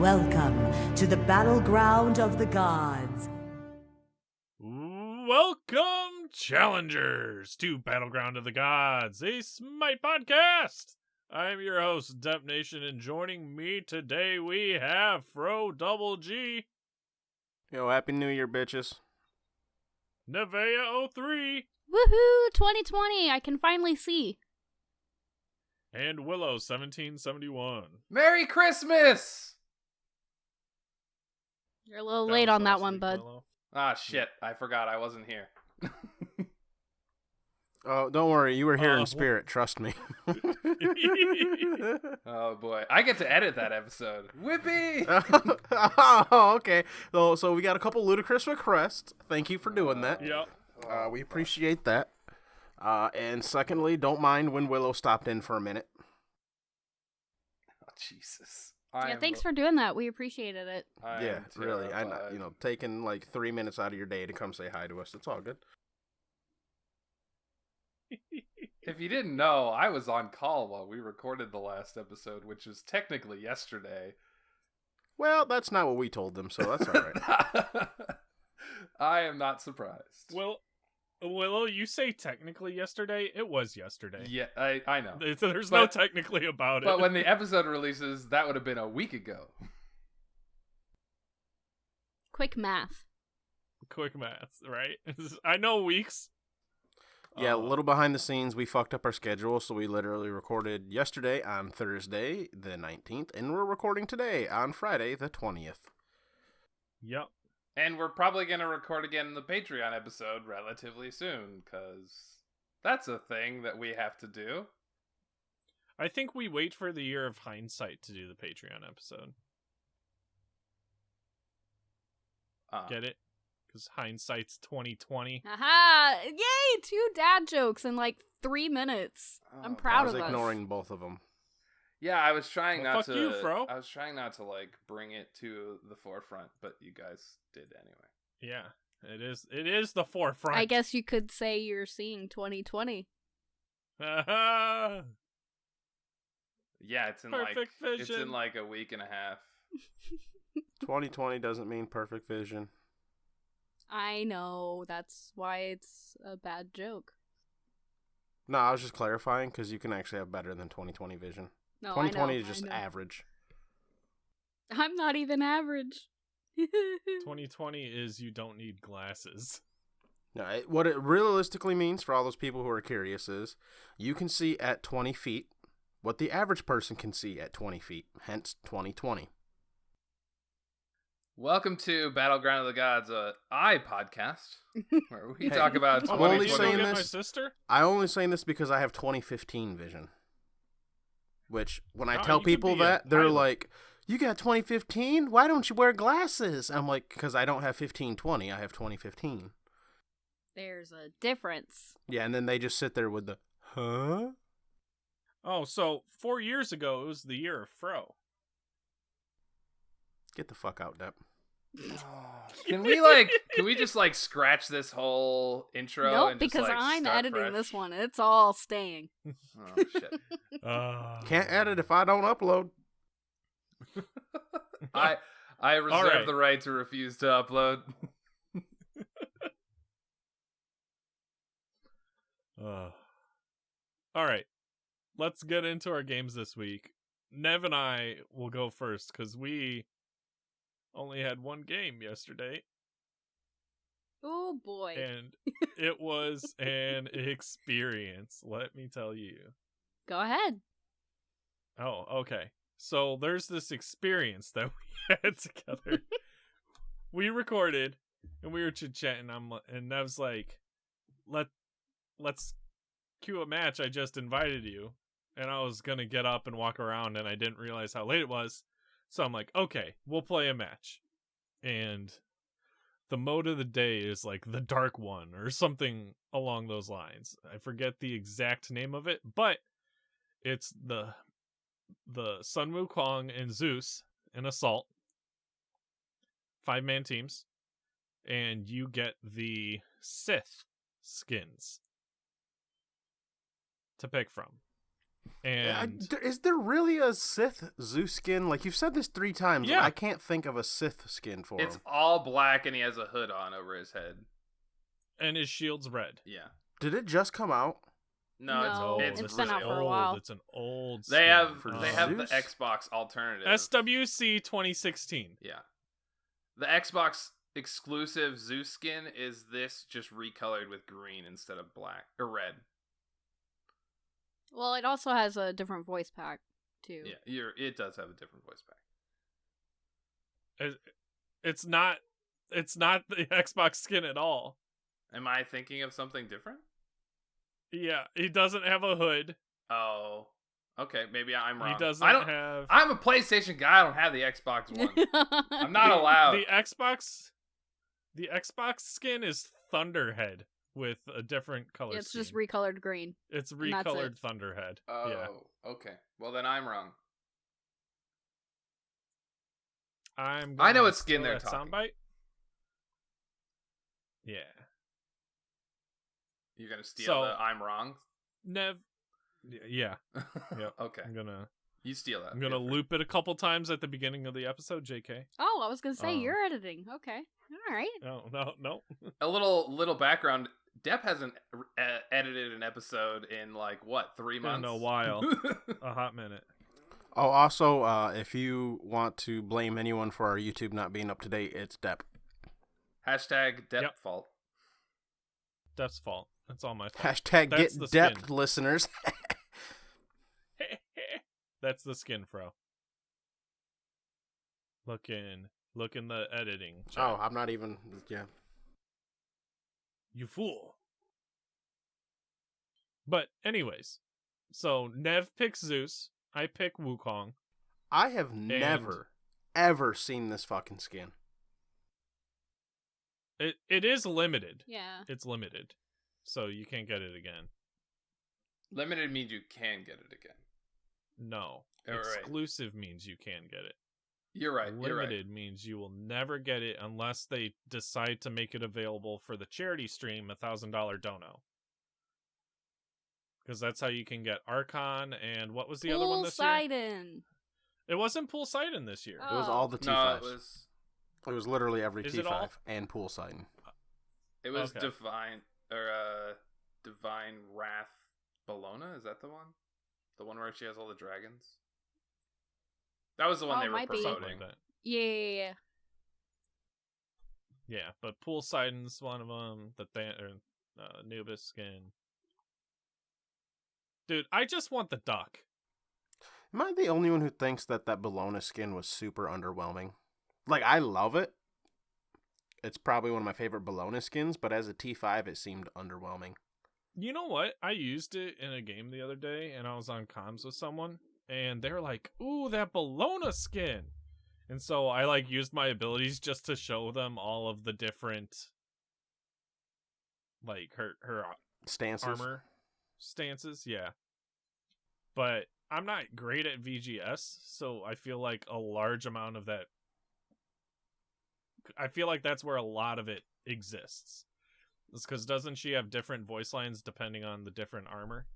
Welcome to the battleground of the gods. Welcome, challengers, to Battleground of the Gods, a Smite podcast. I'm your host, Dep Nation, and joining me today we have Fro Double G. Yo, Happy New Year, bitches. Nevea 03. Woohoo! 2020! I can finally see. And Willow 1771. Merry Christmas! You're a little late on that one, bud. Willow. Ah, shit. I forgot I wasn't here. Oh, don't worry. You were here in spirit. Trust me. Oh, boy. I get to edit that episode. Whippy! Oh, okay. So we got a couple ludicrous requests. Thank you for doing that. Yep. We appreciate that. And secondly, don't mind when Willow stopped in for a minute. Oh, Jesus. Yeah, thanks for doing that. We apprecited it. Yeah, really. I know, taking like 3 minutes out of your day to come say hi to us. It's all good. If you didn't know, I was on call while we recorded the last episode, which was technically yesterday. Well, that's not what we told them, so that's all right. I am not surprised. Well, Willow, you say technically yesterday. It was yesterday. Yeah, I know. There's no technically about it. But when the episode releases, that would have been a week ago. Quick math. Quick maths, right? I know weeks. Yeah, a little behind the scenes, we fucked up our schedule, so we literally recorded yesterday on Thursday, the 19th, and we're recording today on Friday, the 20th. Yep. And we're probably going to record again the Patreon episode relatively soon, because that's a thing that we have to do. I think we wait for the year of hindsight to do the Patreon episode. Get it? Because hindsight's 2020. Aha! Yay! 2 dad jokes in like 3 minutes. I'm proud of us. I was ignoring both of them. Yeah, I was trying not fuck to. you, Fro. I was trying not to like bring it to the forefront, but you guys did anyway. Yeah, it is. It is the forefront. I guess you could say you're seeing 2020. Yeah, it's in Perfect vision. It's in like a week and a half. 2020 doesn't mean perfect vision. I know. That's why it's a bad joke. No, I was just clarifying, because you can actually have better than 2020 vision. No, 2020 I know, is just average. I'm not even average. 2020 is you don't need glasses. No, what it realistically means for all those people who are curious is you can see at 20 feet what the average person can see at 20 feet, hence 2020. Welcome to Battleground of the Gods, I podcast, where we Hey, talk about I'm only 2020. saying Get my this- sister? I'm only saying this because I have 2015 vision. Which, when I Oh, tell you could people be a that, they're pilot. like, you got 2015? Why don't you wear glasses? I'm like, because I don't have 1520, I have 2015. There's a difference. Yeah, and then they just sit there with the, huh? Oh, so 4 years ago it was the year of Fro. Get the fuck out, Depp. Can we just like scratch this whole intro? Nope, and just, because like, I'm start editing fresh? this one. It's all staying. Oh shit! Can't edit if I don't upload. I reserve right. the right to refuse to upload. All right, let's get into our games this week. Nev and I will go first because we only had one game yesterday, Oh boy. and it was an experience, let me tell you. Go ahead. Oh, okay. So there's this experience that we had together. We recorded, and we were chit-chatting, and Nev's like, let's cue a match, I just invited you. And I was gonna get up and walk around, and I didn't realize how late it was. So I'm like, okay, we'll play a match. And the mode of the day is like the Dark One, or something along those lines. I forget the exact name of it, but it's the Sun Wukong and Zeus in Assault. 5-man teams. And you get the Sith skins to pick from. And Is there really a Sith Zeus skin? Like, you've said this 3 times. Yeah. And I can't think of a Sith skin for It's him. all black and he has a hood on over his head. his shield's red. Yeah. Did it just come out? No, No, it's been out for a while. It's an old They skin. have For they have the Zeus? Xbox alternative. SWC 2016. Yeah. The Xbox exclusive Zeus skin is this just recolored with green instead of black or red. Well, it also has a different voice pack too. Yeah, it does have a different voice pack. It's not the Xbox skin at all. Am I thinking of something different? Yeah, he doesn't have a hood. Oh. Okay, maybe I'm wrong. He doesn't have I'm a PlayStation guy, I don't have the Xbox One. I'm not allowed. The Xbox skin is Thunderhead with a different color It's scheme. just recolored green. It's and that's recolored it. Thunderhead. Oh, Yeah. okay. Well, then I'm wrong. I know what skin steal they're that talking. soundbite. Yeah. You're gonna steal So- the I'm wrong? Nev. Yeah. Yep. Okay. I'm gonna You steal that. I'm gonna Feel free. loop it a couple times at the beginning of the episode, JK. Oh, I was gonna say Um, you're editing. Okay, all right. No. A little background. Depp hasn't edited an episode in like what 3 months? In a while. A hot minute. Oh, also, if you want to blame anyone for our YouTube not being up to date, it's Depp. Hashtag Depp Yep. fault. Depp's fault. That's all my fault. Hashtag That's get the Depp, skin. listeners. That's the skin, fro. Look in the editing. chat. Oh, I'm not even. Yeah. You fool. But anyways, so Nev picks Zeus. I pick Wukong. I have never, ever seen this fucking skin. It is limited. Yeah. It's limited, so you can't get it again. Limited means you can get it again. No, All right. exclusive means you can get it. You're right. You're right. Limited means you will never get it unless they decide to make it available for the charity stream, $1,000 dono. Because that's how you can get Archon and what was the other one this year? Poseidon. It wasn't Poseidon this year. It was Oh. all the T5s. No, It was literally every Is it T5 all? and Poolside. it was Okay. Divine Wrath Bologna. Is that the one? The one where she has all the dragons. That was the one Oh, they were might be. Something promoting. like that. Yeah. Yeah, but Poseidon's one of them. The Nubis skin. Dude, I just want the duck. Am I the only one who thinks that Bologna skin was super underwhelming? Like, I love it. It's probably one of my favorite Bologna skins, but as a T5, it seemed underwhelming. You know what? I used it in a game the other day, and I was on comms with someone, and they were like, "Ooh, that Bologna skin!" And so I used my abilities just to show them all of the different, her Stances. armor stances. Yeah, but I'm not great at VGS, so I feel like a large amount of that. I feel like that's where a lot of it exists. It's because doesn't she have different voice lines depending on the different armor?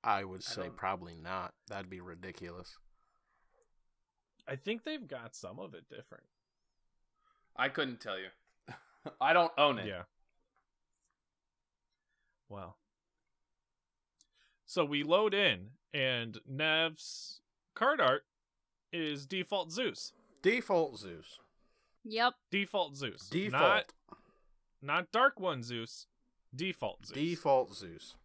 I would say don't- probably not. That'd be ridiculous. I think they've got some of it different. I couldn't tell you. I don't own it. Yeah. Well. So we load in, and Nev's card art is default Zeus. Default Zeus. Yep. Default Zeus. Default. Not Dark One Zeus. Default Zeus. Default Zeus.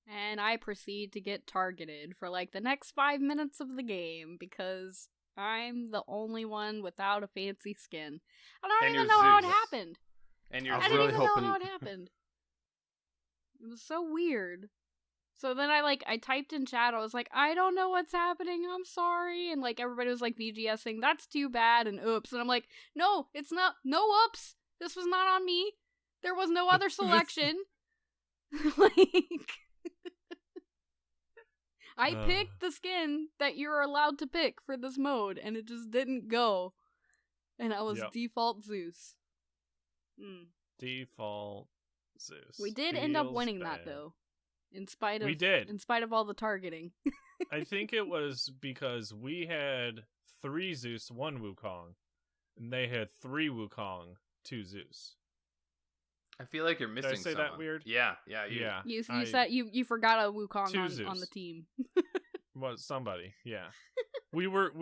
And I proceed to get targeted for the next 5 minutes of the game because I'm the only one without a fancy skin. I don't And even you're know how it Zeus. happened. And you're I I was didn't really even know hoping- how it happened. It was so weird. So then I typed in chat, I was like, I don't know what's happening, I'm sorry. And everybody was VGSing, that's too bad, and oops. And I'm like, no, it's not, no oops. This was not on me. There was no other selection. I picked the skin that you're allowed to pick for this mode, and it just didn't go. And I was Yep. default Zeus. Mm. Default Zeus. We did end up Feels winning bad. that, though. In spite of We did. In spite of all the targeting. I think it was because we had 3 Zeus, 1 Wukong, and they had 3 Wukong, 2 Zeus. I feel like you're missing Did I say someone. that weird? Yeah. Yeah. You said you forgot a Wukong 2 on Zeus. the team. Was somebody, yeah. we were 2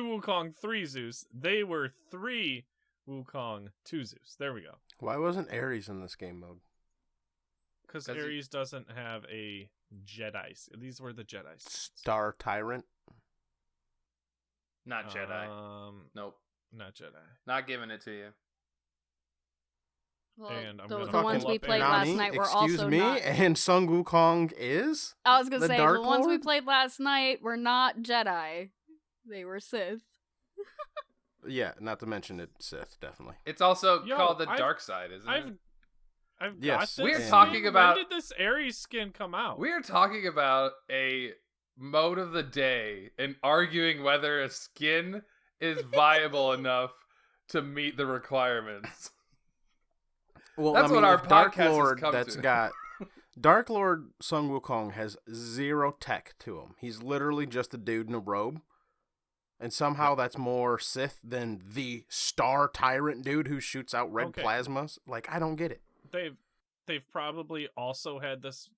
Wukong, 3 Zeus. They were 3 Wukong, 2 Zeus. There we go. Why wasn't Ares in this game mode? Because 'Cause Ares doesn't have a Jedi. These were the Jedi. Star Tyrant? Not Jedi. Nope. Not Jedi. Not giving it to you. Well, And I'm the gonna ones pull we up played Nani, last night were excuse also me, not. and Sun Wukong is? I was gonna the say Dark the ones we Lord? played last night were not Jedi. They were Sith. Yeah, not to mention it's Sith, definitely. It's also Yo, called the I've- dark side, isn't it? I've Yes, got this. We're and- talking about- When did this Ares skin come out? We're talking about a mode of the day and arguing whether a skin is viable enough to meet the requirements. Well, That's what our Dark podcast has Lord come that's to. got Dark Lord Sun Wukong has 0 tech to him. He's literally just a dude in a robe. And somehow that's more Sith than the Star Tyrant dude who shoots out red Okay. plasmas. Like, I don't get it. They've probably also had this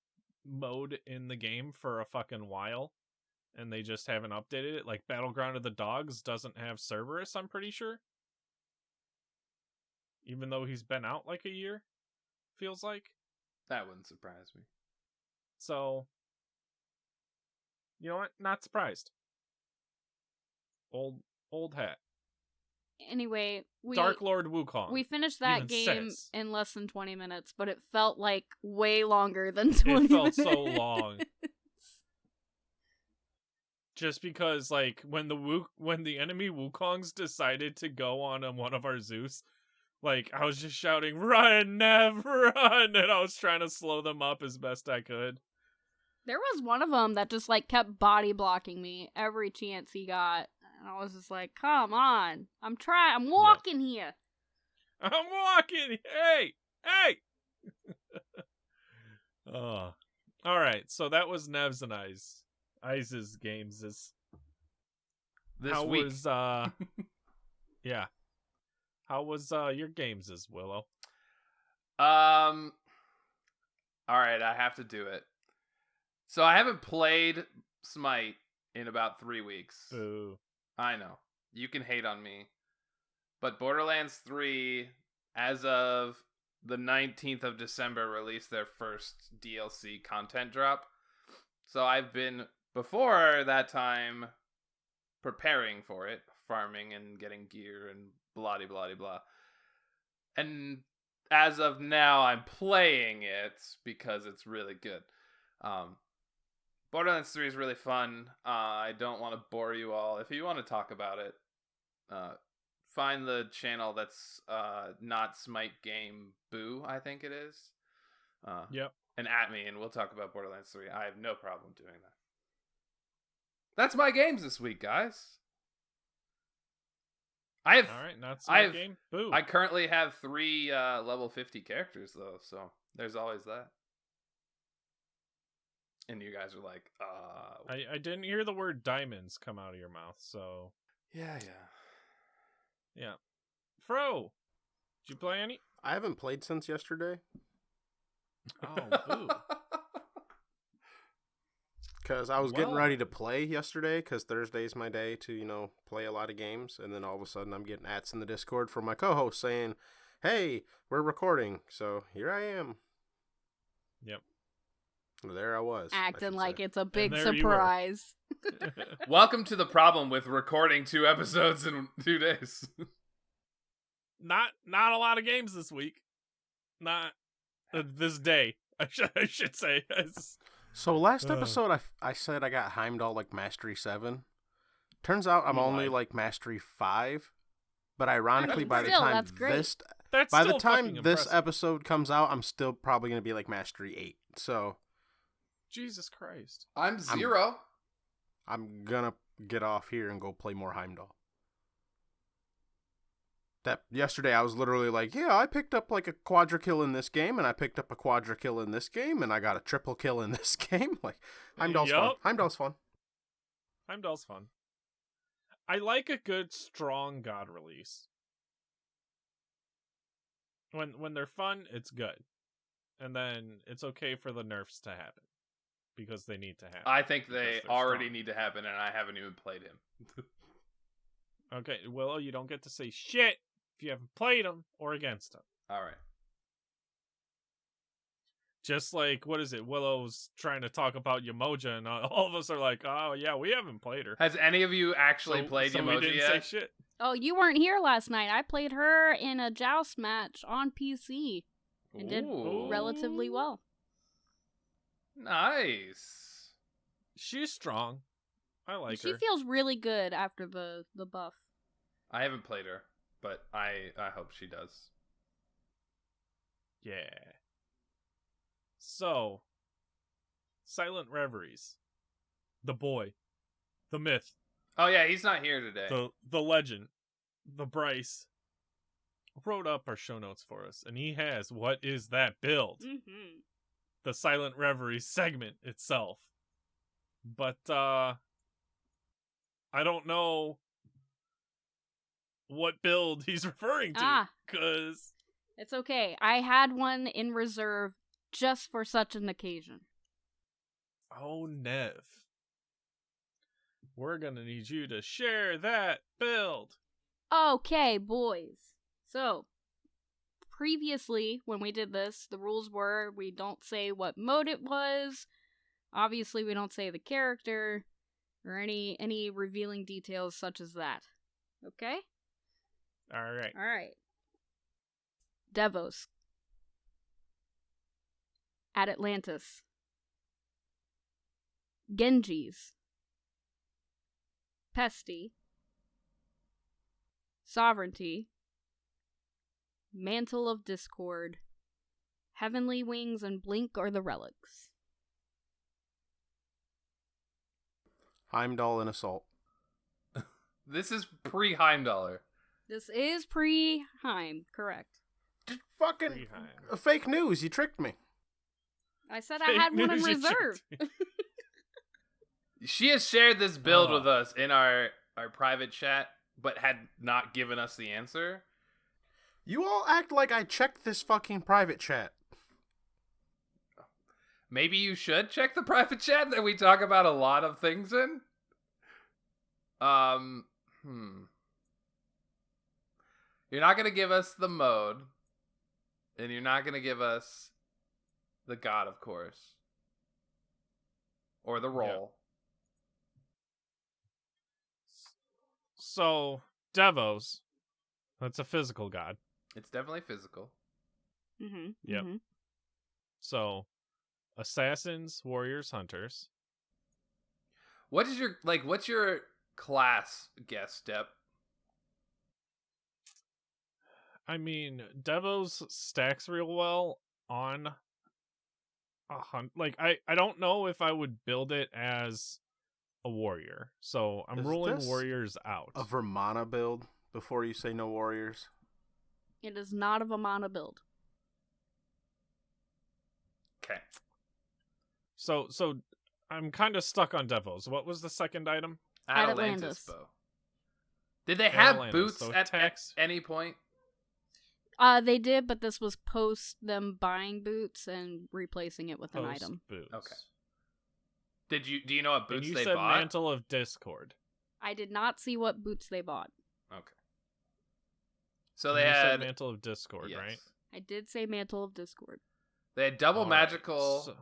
mode in the game for a fucking while, and they just haven't updated it. Like Battleground of the Dogs doesn't have Cerberus, I'm pretty sure. Even though he's been out like a year, feels like. That wouldn't surprise me. So, you know what? Not surprised. Old hat. Anyway, Dark Lord Wukong. we finished that even game says. in less than 20 minutes, but it felt like way longer than 20 It felt minutes. so long. Just because, like, when the enemy Wukongs decided to go on one of our Zeus, like, I was just shouting, "Run, Nev, run!" And I was trying to slow them up as best I could. There was one of them that just like kept body blocking me every chance he got. And I was just like, come on. I'm walking here. I'm walking. Hey. Oh. All right. So that was Nev's and I's games. This How week. was yeah. How was your games, Willow? All right, I have to do it. So I haven't played Smite in about 3 weeks. Boo. I know. You can hate on me. But Borderlands 3, as of the 19th of December, released their first DLC content drop. So I've been, before that time, preparing for it, farming and getting gear and blah de blah de blah. And as of now, I'm playing it because it's really good. Borderlands 3 is really fun. I don't want to bore you all. If you want to talk about it, find the channel that's not Smite Game Boo, I think it is. Yep. And at me, and we'll talk about Borderlands 3. I have no problem doing that. That's my games this week, guys. All right, not Smite game. Boo. I currently have 3 level 50 characters, though, so there's always that. And you guys are like, I didn't hear the word diamonds come out of your mouth, so Yeah. yeah. Fro, did you play any? I haven't played since yesterday. Oh, boo. Because I was getting Well- ready to play yesterday, because Thursday's my day to, play a lot of games. And then all of a sudden I'm getting ats in the Discord from my co-host saying, hey, we're recording. So here I am. Yep. There I was. I Acting should like say. it's a big there you were. surprise. Welcome to the problem with recording 2 episodes in 2 days. Not a lot of games this week. Not this day. I should say. So last episode I said I got Heimdall like Mastery 7. Turns out I'm You only lied. like Mastery 5. But ironically, by the Still, time that's great. this That's by the still time fucking this impressive. episode comes out, I'm still probably gonna be like Mastery 8. So Jesus Christ. I'm 0. I'm gonna get off here and go play more Heimdall. That yesterday I was literally like, yeah, I picked up like a quadra kill in this game, and I picked up a quadra kill in this game, and I got a triple kill in this game. Like, Heimdall's fun. Yup. Heimdall's fun. Heimdall's fun. I like a good, strong god release. When they're fun, it's good. And then it's okay for the nerfs to happen. Because they need to happen. I think they already strong. need to happen, and I haven't even played him. Okay, Willow, you don't get to say shit if you haven't played him or against him. All right. Just like, what is it? Willow's trying to talk about Yamoja, and all of us are like, oh, yeah, we haven't played her. Has any of you actually played so we Yamoja didn't yet? say shit. Oh, you weren't here last night. I played her in a joust match on PC and did Ooh. relatively well. Nice. She's strong. I like She her. feels really good after the buff. I haven't played her, but I hope she does. Yeah. So, Silent Reveries. The boy. The myth. Oh yeah, he's not here today. The legend. The Bryce. Wrote up our show notes for us, and he has What Is That Build? Mm-hmm. The Silent Reveries segment itself. But, I don't know what build he's referring to. Because... It's okay. I had one in reserve just for such an occasion. Oh, Nev. We're gonna need you to share that build. Okay, boys. So, previously, when we did this, the rules were we don't say what mode it was. Obviously, we don't say the character or any revealing details such as that. Okay? Alright. Alright. Devos. At Atlantis. Genjis. Pesty. Sovereignty. Mantle of Discord. Heavenly Wings and Blink are the relics. Heimdall and Assault. This is pre-Heimdaller. This is pre-Heim, correct. Just fucking Pre-Heim. fake news. You tricked me. I said I Fake had one in news, you reserve. She has shared this build Oh. with us in our private chat, but had not given us the answer. You all act like I checked this fucking private chat. Maybe you should check the private chat that we talk about a lot of things in. You're not gonna give us the mode, and you're not gonna give us the god, of course, or the role. So, Devos. That's a physical god. It's definitely physical. Mm-hmm. Yep. Mm-hmm. So, assassins, warriors, hunters. What's your class guess, Step? I mean, Devos stacks real well on a hunt. Like, I don't know if I would build it as a warrior. So, I'm Is ruling this warriors out. A Vermana build before you say no warriors. It is not a Vamana build. Okay. So I'm kind of stuck on Devos. What was the second item? Atalantis Atlantis. bow. Did they have Atalantis, boots so at attacks- any point? They did, but this was post them buying boots and replacing it with an Post item. Boots. Okay. Do you know what And boots you they said bought? Mantle of Discord. I did not see what boots they bought. Okay. So And they you said had Mantle of Discord, yes. right? I did say Mantle of Discord. They had double All right, magical. so-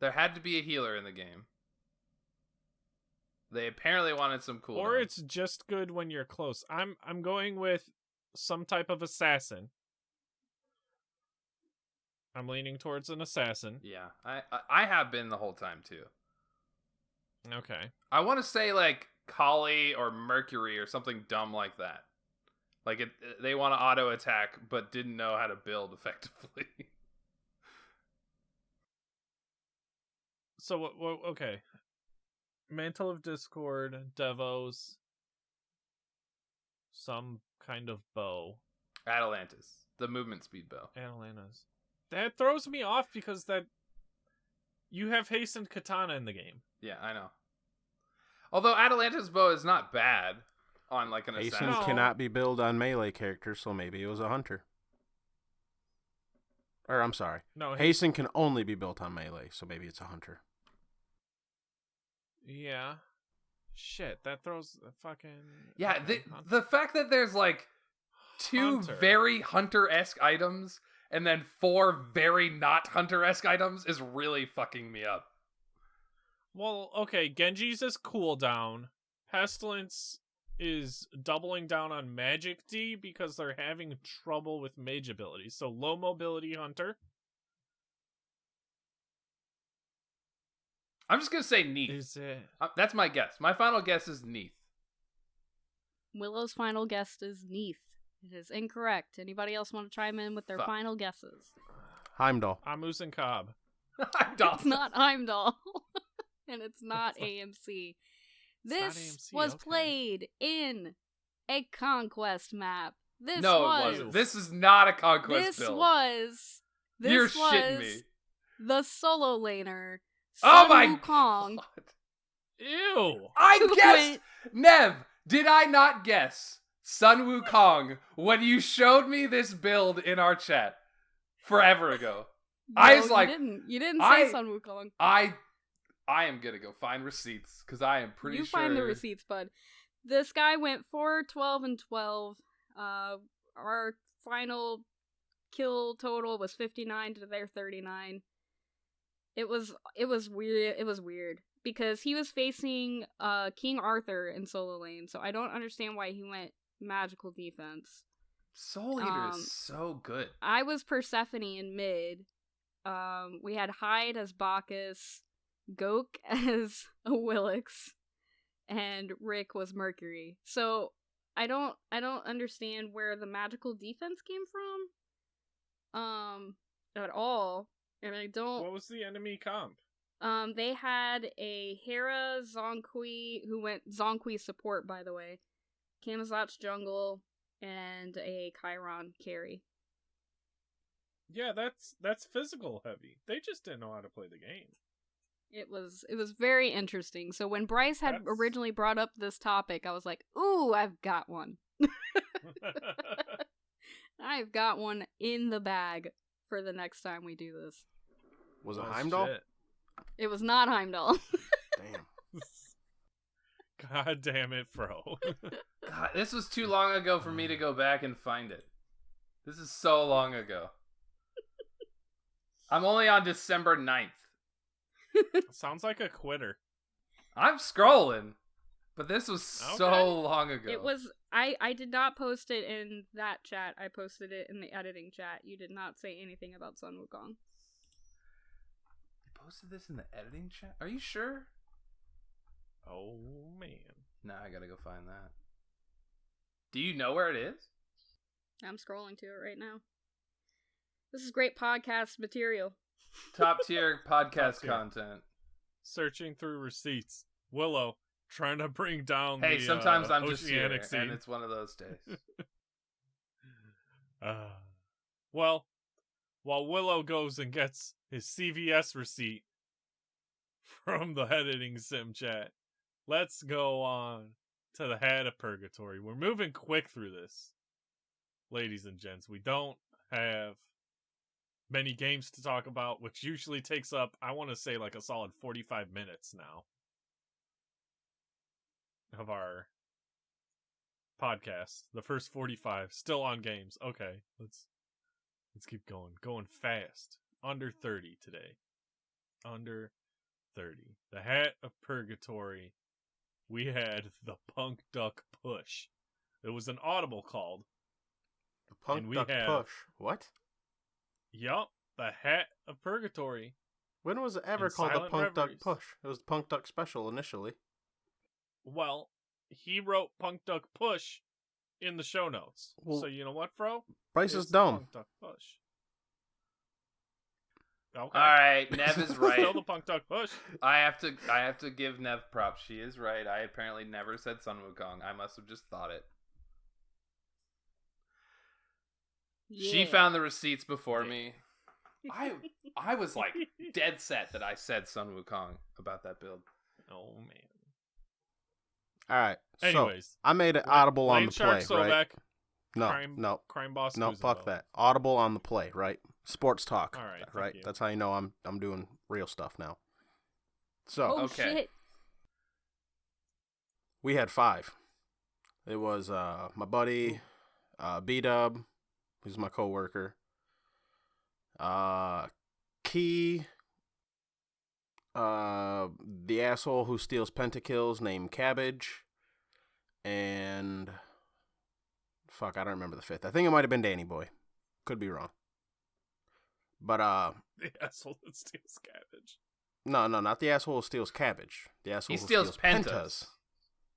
There had to be a healer in the game. They apparently wanted some cool. Or it's just good when you're close. I'm going with some type of assassin. I'm leaning towards an assassin. Yeah, I have been the whole time too. Okay. I want to say like Kali or Mercury or something dumb like that. Like they want to auto attack but didn't know how to build effectively. So okay. Mantle of Discord, Devos, some kind of bow. Atalantis, the movement speed bow. Atalanta's. That throws me off because that you have hastened katana in the game. Yeah, I know. Although Atalanta's bow is not bad on like an Hasten assassin. cannot be built on melee characters, so maybe it was a hunter. Or, I'm sorry. No, Hasten can only be built on melee, so maybe it's a hunter. Yeah. Shit, that throws a fucking... Yeah, okay, the fact that there's like 2 Hunter. very hunter-esque items and then 4 very not hunter-esque items is really fucking me up. Well, okay, Genji's is cooldown. Pestilence is doubling down on magic D because they're having trouble with mage abilities. So low mobility hunter. I'm just gonna say Neath. Is it? That's my guess. My final guess is Neath. Willow's final guess is Neath. It is incorrect. Anybody else want to chime in with their Fuck. final guesses? Heimdall. Amus and Cobb. It's not Heimdall. And it's not AMC. not This AMC, was okay. played in a conquest map. This It wasn't. This is not a conquest This build. was You're shitting me. the solo laner. Oh Sun my Wukong. God. Ew! I Wait. guessed! Nev, did I not guess Sun Wukong when you showed me this build in our chat forever ago? I was like, you didn't say I- Sun Wukong. I am gonna go find receipts because I am pretty You sure. find the receipts, bud. This guy went 4, 12, and 12. Our final kill total was 59 to their 39. It was weird. It was weird because he was facing King Arthur in solo lane, so I don't understand why he went magical defense. Soul Eater is so good. I was Persephone in mid. We had Hyde as Bacchus, Gok as a Willix, and Rick was Mercury. So I don't understand where the magical defense came from at all. And I don't. What was the enemy comp? They had a Hera Zonkui, who went Zonkui support, by the way, Camazotz jungle, and a Chiron carry. Yeah, that's physical heavy. They just didn't know how to play the game. It was very interesting. So when Bryce had originally brought up this topic, I was like, "Ooh, I've got one. I've got one in the bag for the next time we do this." Was it Oh, Heimdall? shit. It was not Heimdall. Damn. God damn it, Fro. God, this was too long ago for me to go back and find it. This is so long ago. I'm only on December 9th. Sounds like a quitter. I'm scrolling, but this was so Okay. long ago. It was. I did not post it in that chat. I posted it in the editing chat. You did not say anything about Sun Wukong. You posted this in the editing chat? Are you sure? Oh, man. Nah, I gotta go find that. Do you know where it is? I'm scrolling to it right now. This is great podcast material. Top tier podcast Top tier. content. Searching through receipts. Willow, trying to bring down Hey, the sometimes I'm just here, oceanic scene. and it's one of those days. Well, while Willow goes and gets his CVS receipt from the editing sim chat, let's go on to the Hat of Purgatory. We're moving quick through this, ladies and gents. We don't have many games to talk about, which usually takes up, I want to say, like a solid 45 minutes now of our podcast. The first 45 still on games. Okay, let's keep going fast. Under 30 today. Under 30. The Hat of Purgatory. We had the Punk Duck Push. It was an audible called. The Punk we Duck have- Push. What? Yup, the Hat of Purgatory. When was it ever And called the Silent Punk Reveries. Duck Push? It was the Punk Duck Special initially. Well, he wrote Punk Duck Push in the show notes. Well, so you know what, Fro? Bryce is It's the dumb. Punk Duck Push. Okay. All right, Nev is right. Still the Punk Duck Push. I have to give Nev props. She is right. I apparently never said Sun Wukong. I must have just thought it. She found the receipts before me. I was like dead set that I said Sun Wukong about that build. Oh man. All right. Anyways, so I made it audible on Lane the Shark play, Sobek, right? Crime Boss. No, Kuzenbo. fuck that. Audible on the play, right? Sports talk. All right, right. you. That's how you know I'm doing real stuff now. So Oh Okay. shit. we had 5. It was my buddy, B-Dub, who's my coworker, Key, the asshole who steals pentakills named Cabbage, and fuck, I don't remember the 5th. I think it might have been Danny Boy. Could be wrong. But The asshole that steals cabbage. no, not the asshole who steals cabbage. The asshole He who steals pentas. pentas.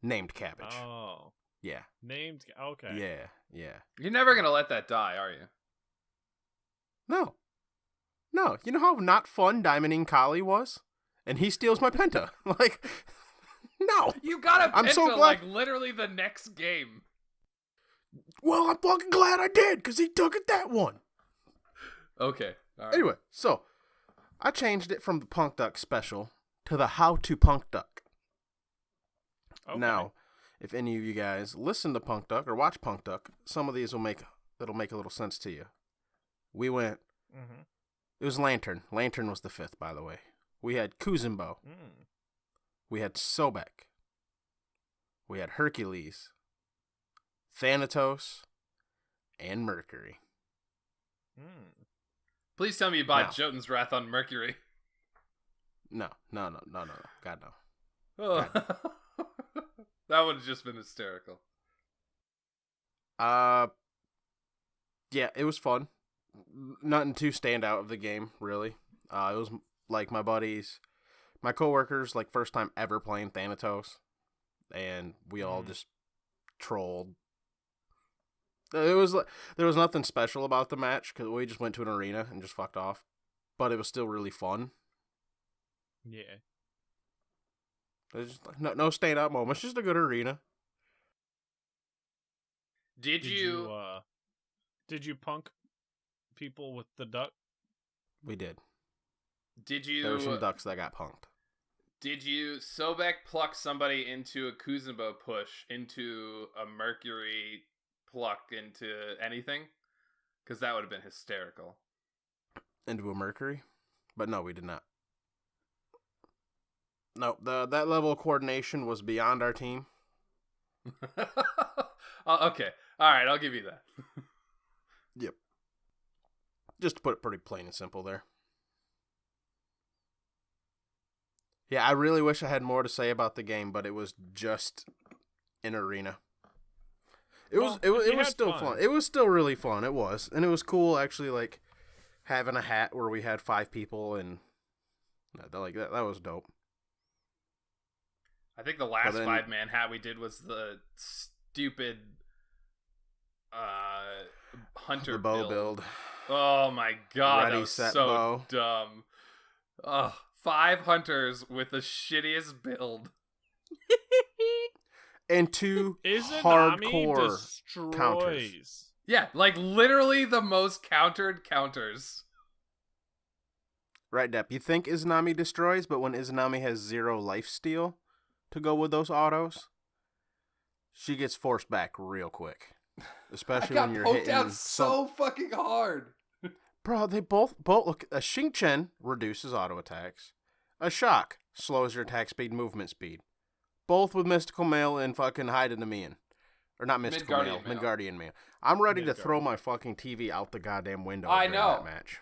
Named Cabbage. Oh, Yeah. named. Okay. Yeah. You're never gonna let that die, are you? No. You know how not fun Diamonding Kali was? And he steals my penta. Like, no. You got a I'm penta so glad- like literally the next game. Well, I'm fucking glad I did, because he took it that one. Okay. All right. Anyway, so I changed it from the Punk Duck special to the How to Punk Duck. Okay. Now, if any of you guys listen to Punk Duck or watch Punk Duck, some of these will make a little sense to you. We went. Mm-hmm. It was Lantern. Lantern was the 5th, by the way. We had Kuzenbo. Mm. We had Sobek. We had Hercules, Thanatos, and Mercury. Mm. Please tell me you bought No. Jotun's Wrath on Mercury. No. God, no. Oh. That would have just been hysterical. Yeah, it was fun. Nothing too stand out of the game, really. It was like my buddies, my coworkers, like first time ever playing Thanatos, and we all just trolled. There was nothing special about the match because we just went to an arena and just fucked off, but it was still really fun. Yeah. There's just no standout moments, just a good arena. Did you Did you punk people with the duck? We did. Did you There were some ducks that got punked. Did you Sobek pluck somebody into a Kuzenbo push into a Mercury pluck into anything? Because that would have been hysterical. Into a Mercury? But no, we did not. No, that level of coordination was beyond our team. Okay. All right, I'll give you that. Yep. Just to put it pretty plain and simple there. Yeah, I really wish I had more to say about the game, but it was just an arena. It was still fun. It was still really fun. It was. And it was cool actually like having a hat where we had 5 people and like that was dope. I think the last then- 5-man hat we did was the stupid hunter The bow build. Oh my god, Ready, that was set, so bow. dumb. Ugh, 5 hunters with the shittiest build. And 2 Izanami hardcore destroys. counters. Yeah, like literally the most countered counters. Right, Depp. You think Izanami destroys, but when Izanami has 0 lifesteal to go with those autos, she gets forced back real quick. Especially when you're hitting fucking hard. Bro, they both look. A Xingqian reduces auto attacks. A Shock slows your attack speed, movement speed. Both with Mystical Mail and fucking Hide in the Mian. Or not Mystical Mail, Midgardian Mail. Midgardian Mail. I'm ready to Midgard. throw my fucking TV out the goddamn window I during know. that match.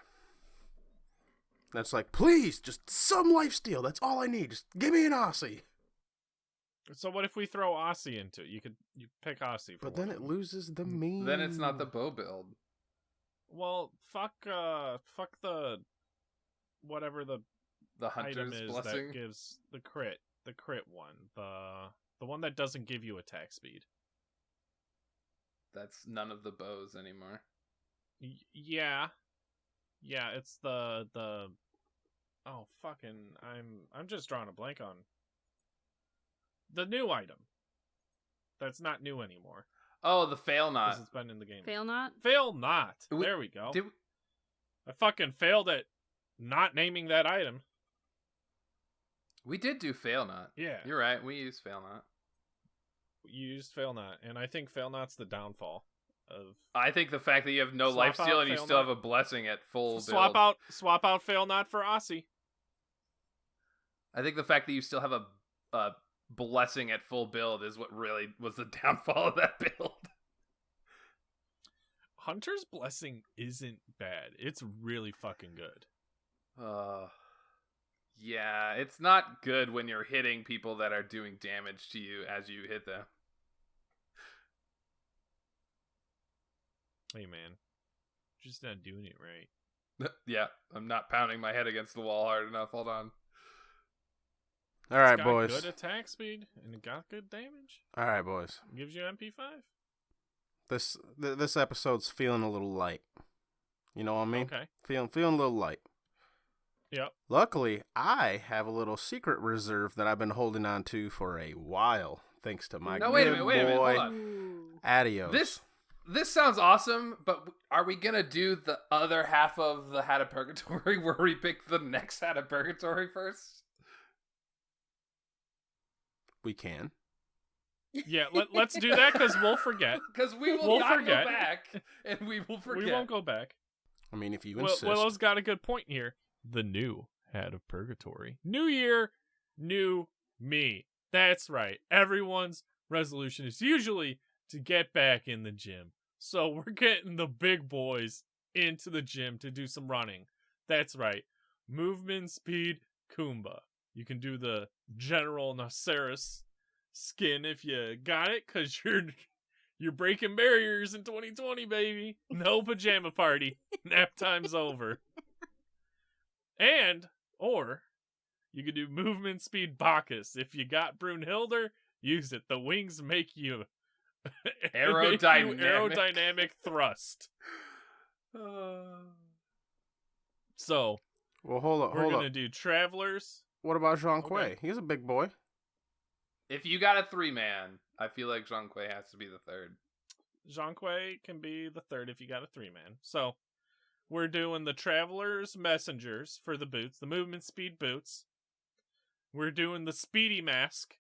That's like, please, just some lifesteal. That's all I need. Just give me an Aussie. So what if we throw Aussie into it? You pick Aussie. But then it loses the meme. Then it's not the bow build. Well, fuck the whatever the The item hunter's is blessing. that gives the crit one, the one that doesn't give you attack speed. That's none of the bows anymore. Yeah, it's the oh fucking I'm just drawing a blank on the new item. That's not new anymore. Oh, the fail because not. it's been in the game. Fail not? Fail not. There we go. I fucking failed at not naming that item. We did do fail not. Yeah. You're right. We used fail not. You used fail not, and I think fail not's the downfall of. I think the fact that you have no Swap life steal out and you fail still not. have a blessing at full Swap build. out fail not for Aussie. I think the fact that you still have a blessing at full build is what really was the downfall of that build. Hunter's blessing isn't bad. It's really fucking good. Yeah, it's not good when you're hitting people that are doing damage to you as you hit them. Hey man, just not doing it right. Yeah, I'm not pounding my head against the wall hard enough. Hold on. All right, It's got boys. good attack speed and it got good damage. All right, boys. It gives you MP5. This episode's feeling a little light. You know what I mean? Okay. Feeling a little light. Yep. Luckily, I have a little secret reserve that I've been holding on to for a while, thanks to my No, good wait a minute, wait a minute, boy hold on. Ooh. Adios. This sounds awesome, but are we gonna do the other half of the Hat of Purgatory where we pick the next Hat of Purgatory first? We can. Yeah, let's do that because we'll forget. Because we will We'll not forget. go back, and we will forget. We won't go back. I mean, if you insist. Willow's got a good point here. The new Hat of Purgatory. New year, new me. That's right. Everyone's resolution is usually to get back in the gym. So we're getting the big boys into the gym to do some running. That's right. Movement speed Kumba. You can do the General Naceris skin if you got it, because you're breaking barriers in 2020, baby. No pajama party. Nap time's over. Or you could do movement speed Bacchus. If you got Brunhilde, use it. The wings make you aerodynamic thrust. So Well, hold up. we're gonna do Travelers. What about Jean Quay? Okay. He's a big boy. If you got a 3-man, I feel like Jean Quay has to be the third. Jean Quay can be the third if you got a 3-man. So we're doing the Travelers Messengers for the boots, the movement speed boots. We're doing the Speedy Mask,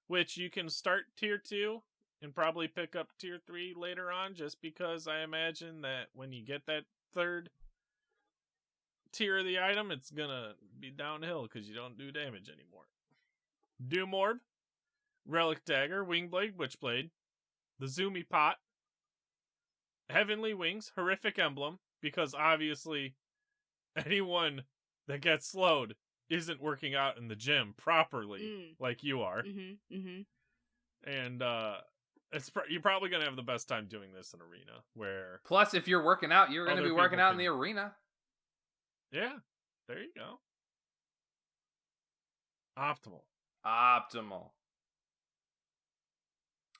which you can start tier 2 and probably pick up tier 3 later on, just because I imagine that when you get that third tier of the item, it's gonna be downhill because you don't do damage anymore. Doom Orb, Relic Dagger, Wingblade, Witchblade, the Zoomy Pot, Heavenly Wings, Horrific Emblem, because obviously anyone that gets slowed isn't working out in the gym properly like you are. And you're probably going to have the best time doing this in Arena, where... Plus, if you're working out, you're going to Other be working people out in can- the arena. Yeah, there you go. Optimal.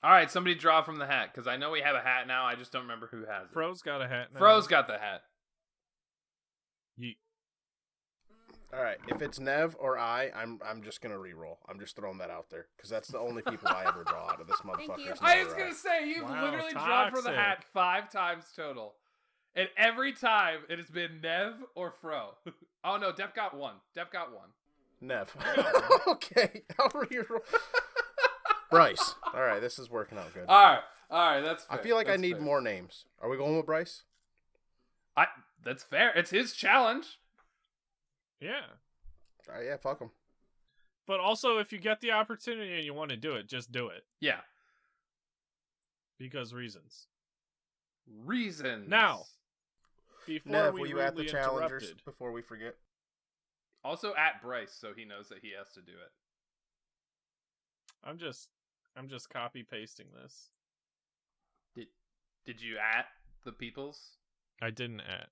All right, somebody draw from the hat, because I know we have a hat now. I just don't remember who has it. Fro's got a hat now. Fro's got the hat. All right, if it's Nev or I'm just gonna re-roll. I'm just throwing that out there because that's the only people I ever draw out of this motherfucker. you. I was going to say, you've Wow, literally drawn for the toxic. hat 5 times total. And every time, it has been Nev or Fro. Oh, no, Def got one. Nev. Okay, I'll re-roll. Bryce. All right, this is working out good. All right, that's fair. I feel like I That's need fair. more names. Are we going with Bryce? That's fair. It's his challenge. Yeah. All right, yeah, fuck him. But also, if you get the opportunity and you want to do it, just do it. Yeah. Because reasons. Reasons. Now, before Nev, we will you at the rudely challengers interrupted, before we forget? Also at Bryce, so he knows that he has to do it. I'm just copy pasting this. Did you at the peoples? I didn't add.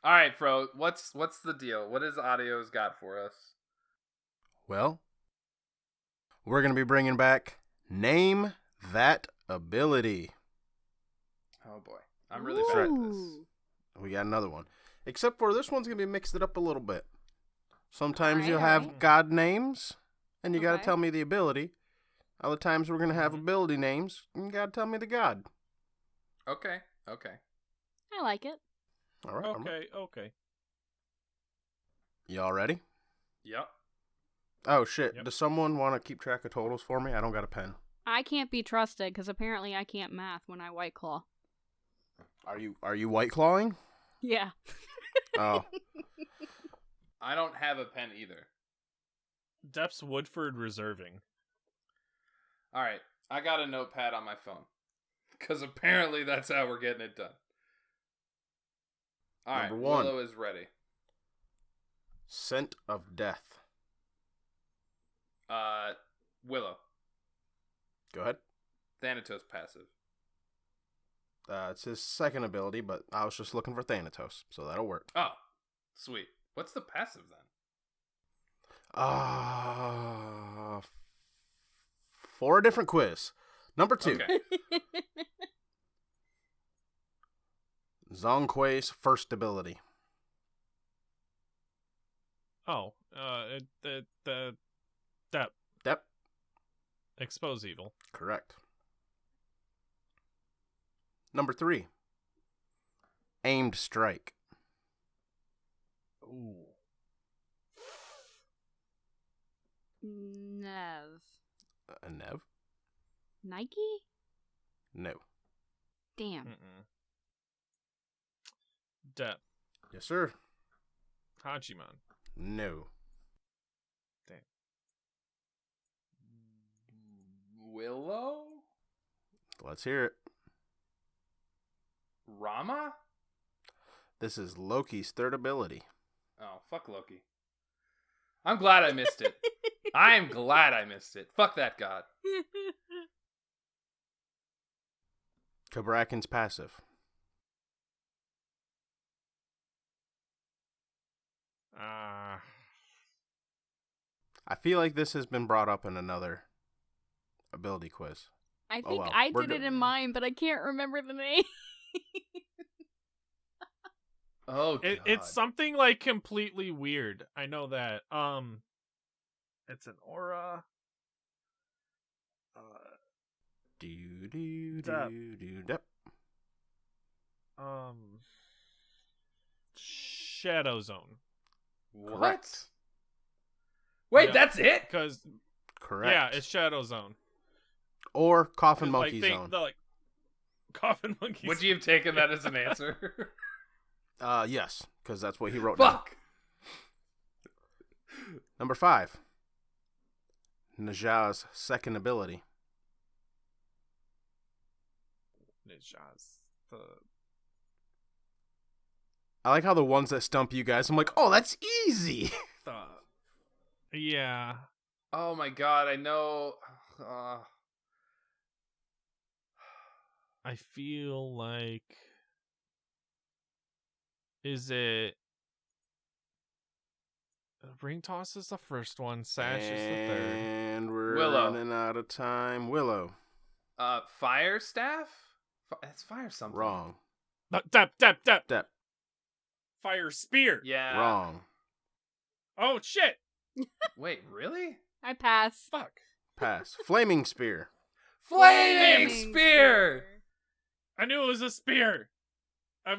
All right, Fro. What's the deal? What has Audio's got for us? Well, we're going to be bringing back Name That Ability. Oh boy, I'm really bad at this. Ooh. We got another one. Except for this one's going to be mixed it up a little bit. Sometimes Alright, you'll have alright. god names, and you got to Okay. tell me the ability. Other times we're going to have ability names. You got to tell me the god. Okay. I like it. All right. all right. Okay. Y'all ready? Yep. Oh, shit. Yep. Does someone want to keep track of totals for me? I don't got a pen. I can't be trusted because apparently I can't math when I White Claw. Are you white clawing? Yeah. Oh. I don't have a pen either. Depp's Woodford reserving. All right. I got a notepad on my phone. Because apparently that's how we're getting it done. All right. Number 1. Willow is ready. Scent of death. Willow. Go ahead. Thanatos passive. It's his second ability, but I was just looking for Thanatos, so that'll work. Oh, sweet. What's the passive then? For a different quiz. Number 2. Okay. Zongque's first ability. Oh, the Depp. Depp. Expose evil. Correct. Number 3. Aimed strike. Ooh. Nev. A Nev? Nike? No. Damn. Mm-mm. Depp. Yes, sir. Hachiman. No. Damn. Willow? Let's hear it. Rama? This is Loki's third ability. Oh, fuck Loki. I'm glad I missed it. I am glad I missed it. Fuck that god. Kabrakan's passive. I feel like this has been brought up in another ability quiz. I Oh, think well. I We're did it good. in mine, but I can't remember the name. Oh, God. It's something like completely weird. I know that. It's an aura. Do do Depp. do do Depp. Shadow Zone. What? Correct. Wait, Yeah. that's it? Because Correct. yeah, it's Shadow Zone. Or Coffin 'Cause, Monkey Zone. The Coffin Monkey. Would you have taken that as an answer? Yes, because that's what he wrote down. Fuck. Number 5. Naja's second ability. Ninjas. The I like how the ones that stump you guys, I'm like, oh, that's easy. yeah. Oh my god, I know. I feel like. Is it? Ring toss is the first one. Sash is the third. And we're Willow. running out of time. Willow. Fire staff? It's fire something. Wrong. No, Depp. Depp. Fire spear. Yeah. Wrong. Oh shit. Wait, really? I pass. Fuck. Pass. Flaming spear. Flaming spear! I knew it was a spear.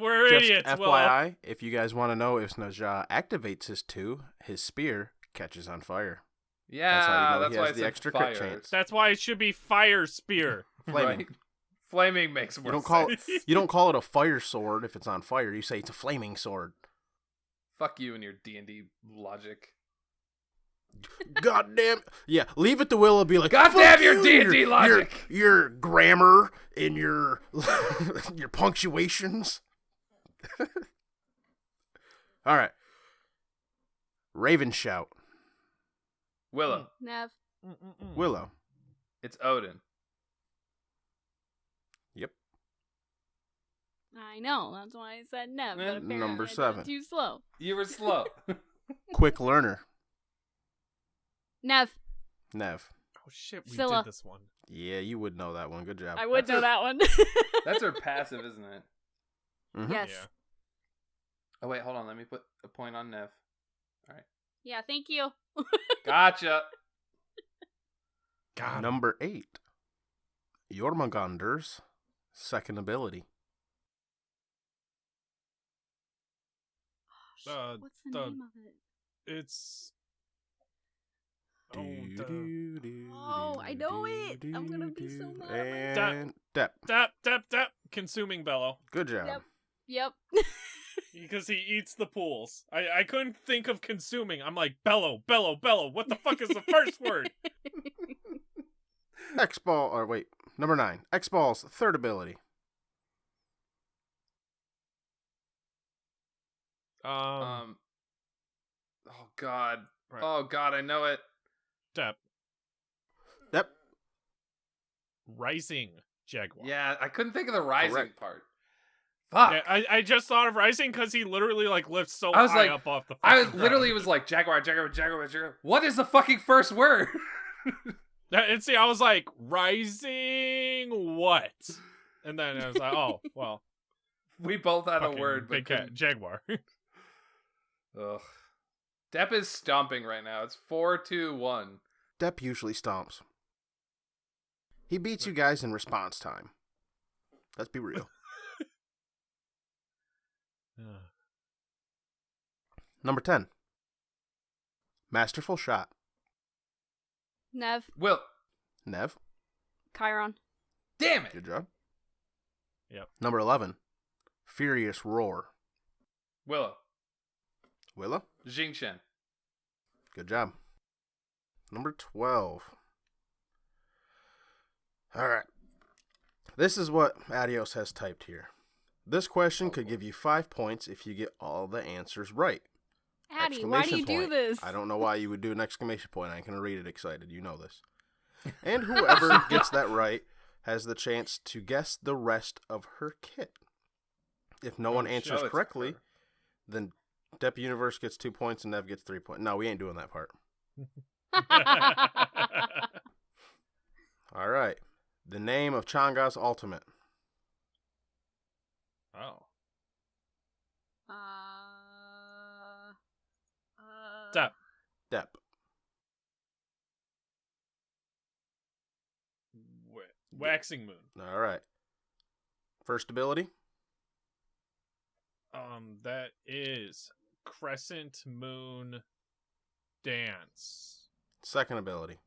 We're Just idiots. FYI, if you guys want to know if Naja activates his 2, his spear catches on fire. Yeah, That's how you know that's he why has I the said extra crit fire. chance. That's why it should be fire spear. Flaming. Right? Flaming makes more You don't call sense. it. You don't call it a fire sword if it's on fire. You say it's a flaming sword. Fuck you and your D&D logic. God damn. Yeah, leave it to Willow. Be like, God "Fuck damn your you, D&D logic." Your grammar and your your punctuations. All right. Raven shout. Willow. Nev. Willow. It's Odin. Yep. I know. That's why I said Nev. But apparently Number I did it 7. too slow. You were slow. Quick learner. Nev. Nev. Oh shit, we Scylla. did this one. Yeah, you would know that one. Good job. I would That's know a- that one. That's her passive, isn't it? Mhm. Yes. Yeah. Oh, wait, hold on. Let me put a point on Nev. Yeah, thank you. Gotcha. Got him. Number 8. Jormungandr's second ability. What's the name of it? It's. Oh, I know it. I'm gonna be so mad at And Depp. Dep. Consuming bellow. Good job. Yep. Because he eats the pools. I couldn't think of consuming. I'm like, bellow. What the fuck is the first word? X-Ball, or wait, number 9. X-Ball's third ability. Oh God. Right. Oh God, I know it. Dep. Depp. Rising Jaguar. Yeah, I couldn't think of the rising Correct. part. Fuck. Yeah, I just thought of rising because he literally like lifts so I was high like- up off the. I fucking literally ground. was like Jaguar. What is the fucking first word? And see, I was like, rising what? And then I was like, oh well, We both had a fucking word, but big cat Jaguar. ugh. Depp is stomping right now. It's 4-2-1. Depp usually stomps. He beats you guys in response time. Let's be real. Number 10. Masterful Shot. Nev. Will. Nev. Chiron. Damn it. Good job. Yep. Number 11. Furious Roar. Willow. Willow. Jingchen. Good job. Number 12. Alright. This is what Adios has typed here. This question could give you 5 points if you get all the answers right. Addie, why do you do Point. this? I don't know why you would do an exclamation point. I ain't gonna read it excited. You know this. And whoever gets that right has the chance to guess the rest of her kit. If no one answers show it to correctly, her. then Depp Universe gets 2 points and Nev gets 3 points. No, we ain't doing that part. All right. The name of Changa's ultimate. Oh, uh, Dep. Depp. Waxing Moon. All right. First ability. That is Crescent Moon Dance. Second ability.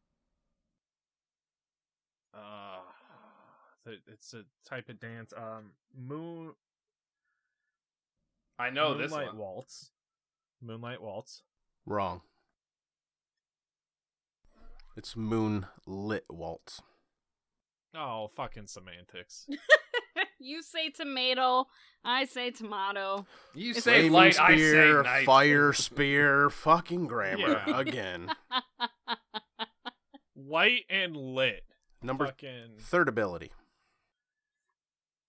It's a type of dance. Moon. I know this Moonlight one. Waltz. Moonlight Waltz. Wrong. It's Moonlit Waltz. Oh, fucking semantics. you say tomato, I say tomato. You It's say Flaming light, I say spear, night. fire spear, fucking grammar Yeah. again. Light and lit. Number Fucking third ability.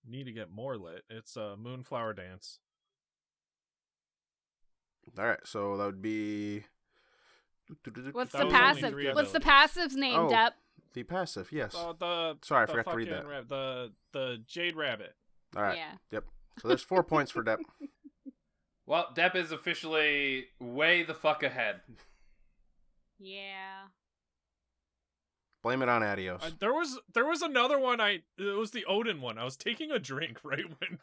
need to get more lit. It's a Moonflower Dance. All right, so that would be What's That the was only passive? 3 What's the abilities. passive's name, Oh. Depp? the passive? Yes. The Sorry, I the forgot to read fucking the Jade Rabbit. All right. Yeah. Yep. So there's 4 points for Depp. Well, Depp is officially way the fuck ahead. Yeah. Blame it on Adios. There was another one. It was the Odin one. I was taking a drink right when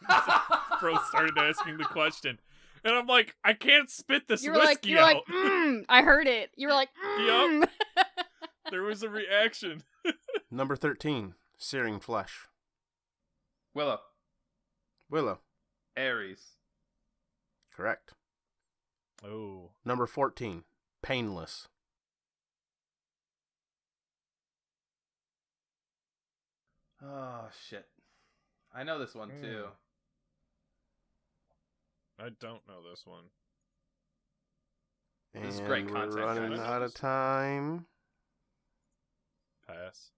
Fro started asking the question, and I'm like, I can't spit this You were like, whiskey you were out. like, I heard it. You were like, Yup. There was a reaction. Number 13. Searing Flesh. Willow. Willow. Aries. Correct. Oh, Number 14. Painless. Oh, shit. I know this one, too. I don't know this one. This is great And content, we're running guys. out of time. Pass.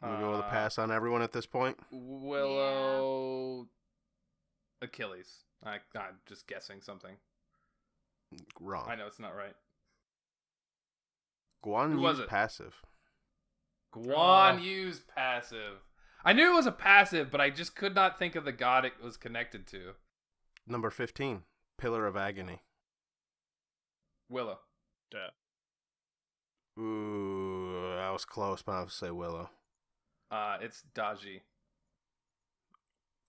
We go with a pass on everyone at this point. Willow. Achilles. I'm just guessing something. Wrong. I know it's not right. Guan Who was Yu's it? passive. Guan Yu's passive. I knew it was a passive, but I just could not think of the god it was connected to. Number 15. Pillar of Agony. Willow. Dep. Ooh, I was close, but I would say Willow. It's Daji.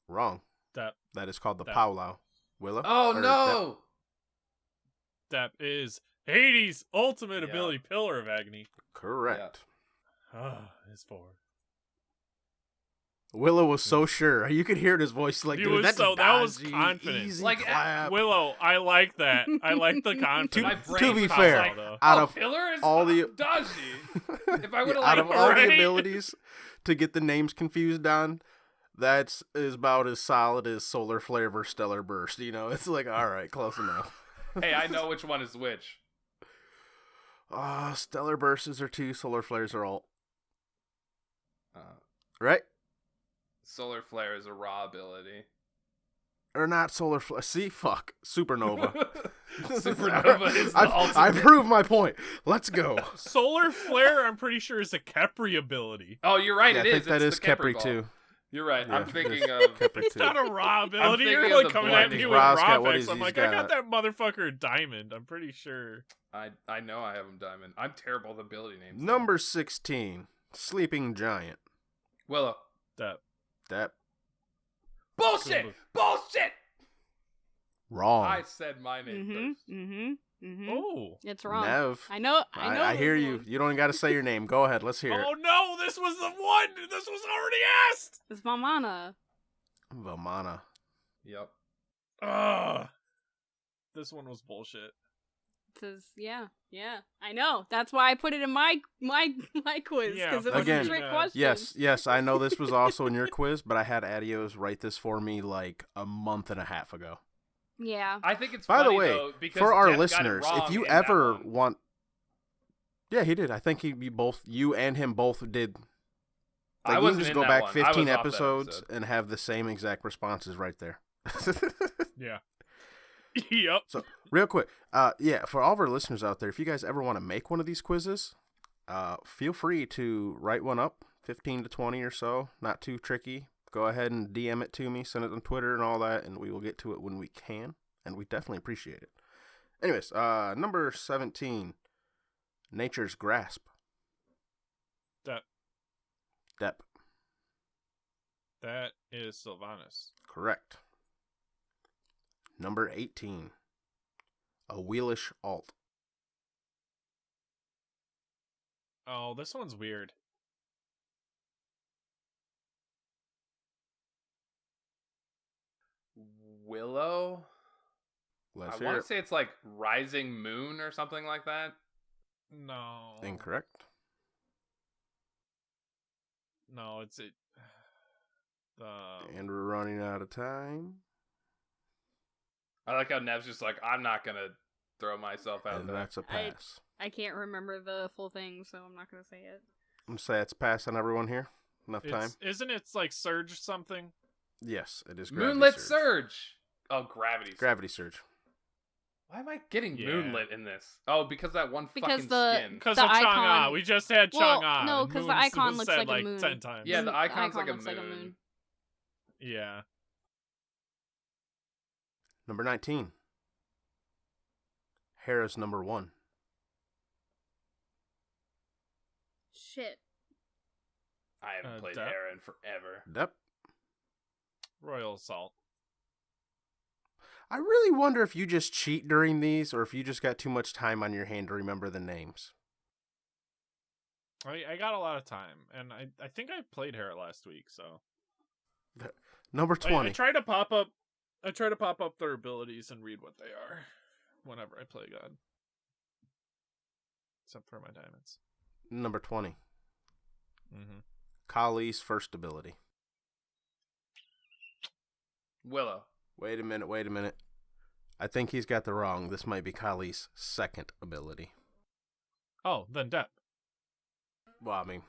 Wrong. That That is called the That- Powwow. Willow? Oh Or no! that is Hades' ultimate Yeah. ability, Pillar of Agony. Correct. Ah, it's 4. Willow was so sure. You could hear in his voice, like, He dude, was that's so- that was dodgy, confident. easy Like, clap. Willow, I like that. I like the confidence. My to brain be pops fair, out, though. out of Pillar is all the Daji. If I would have out of like all right? the abilities to get the names confused on, that's is about as solid as Solar Flare versus Stellar Burst. You know, it's like, all right, close enough. Hey, I know which one is which. Stellar Bursts are 2, Solar Flares are alt. Uh, Right? Solar Flare is a raw ability. Or not Solar Flare. See, fuck. Supernova. Supernova is the ultimate. I proved my point. Let's go. Solar Flare, I'm pretty sure, is a Kepri ability. Oh, you're right. Yeah, It I is. think that It's is the Kepri Kepri ball. too. You're right. Yeah, I'm it thinking is of. Kepri It's too. not a raw ability. thinking You're of like the coming at blending. me with Rob's raw got what facts. I'm he's like, got. I got that motherfucker Diamond. I'm pretty sure. I know I have him diamond. I'm terrible with ability names. though. Number 16, Sleeping Giant. Willow. That. That Bullshit! Bullshit! wrong. I said my name first. Oh. It's wrong. Nev. I know. I hear this you. one. You don't got to say your name. Go ahead. Let's hear it. Oh no, this was the one. This was already asked. It's Vamana. Vamana. Yep. Ugh. This one was bullshit. It says, yeah. I know. That's why I put it in my quiz Yeah, because it was Again, a trick yeah. question. Yes, I know this was also in your quiz, but I had Adios write this for me like a month and a half ago. Yeah. I think it's By funny, the way, though, because for our Jeff got it listeners, wrong if you in that ever one. want, yeah, he did. I think you and him both did. I Like, you wasn't can just in go that back one. I 15 was off that episodes episode. and have the same exact responses right there. Yeah. Yep. So, real quick, for all of our listeners out there, if you guys ever want to make one of these quizzes, feel free to write one up, 15 to 20 or so, not too tricky. Go ahead and DM it to me, send it on Twitter and all that, and we will get to it when we can, and we definitely appreciate it. Anyways, number 17, Nature's Grasp. Dep. That is Sylvanas. Correct. Number 18, a Wheelish Alt. Oh, this one's weird. Willow? Let's I hear want it. to say it's like Rising Moon or something like that. No. Incorrect. No, it's it. And we're running out of time. I like how Nev's just like, I'm not going to throw myself out And there. that's a pass. I can't remember the full thing, so I'm not gonna say it. I'm going to say it's a pass on everyone here. Enough time. Isn't it like Surge something? Yes, it is Gravity Moonlit Surge. Surge. Oh, Gravity Surge. Gravity Surge. Why am I getting Yeah. Moonlit in this? Oh, because that one Because fucking the- skin. Because The of Chang'e. icon- We just had Well, Chang'e. no, and 'cause the Moon's icon was looks said like a moon. 10 times. Yeah, the icon's icon like a looks like a moon. moon. Yeah. Number 19. Hera's number 1. Shit. I haven't played Dep? Hera in forever. Dep. Royal Assault. I really wonder if you just cheat during these or if you just got too much time on your hand to remember the names. I got a lot of time, and I think I played Hera last week, so Number 20. I try to pop up their abilities and read what they are whenever I play God. Except for my diamonds. Number 20. Mm-hmm. Kali's first ability. Willow. Wait a minute. I think he's got the wrong. This might be Kali's second ability. Oh, then Dep. Well, I mean,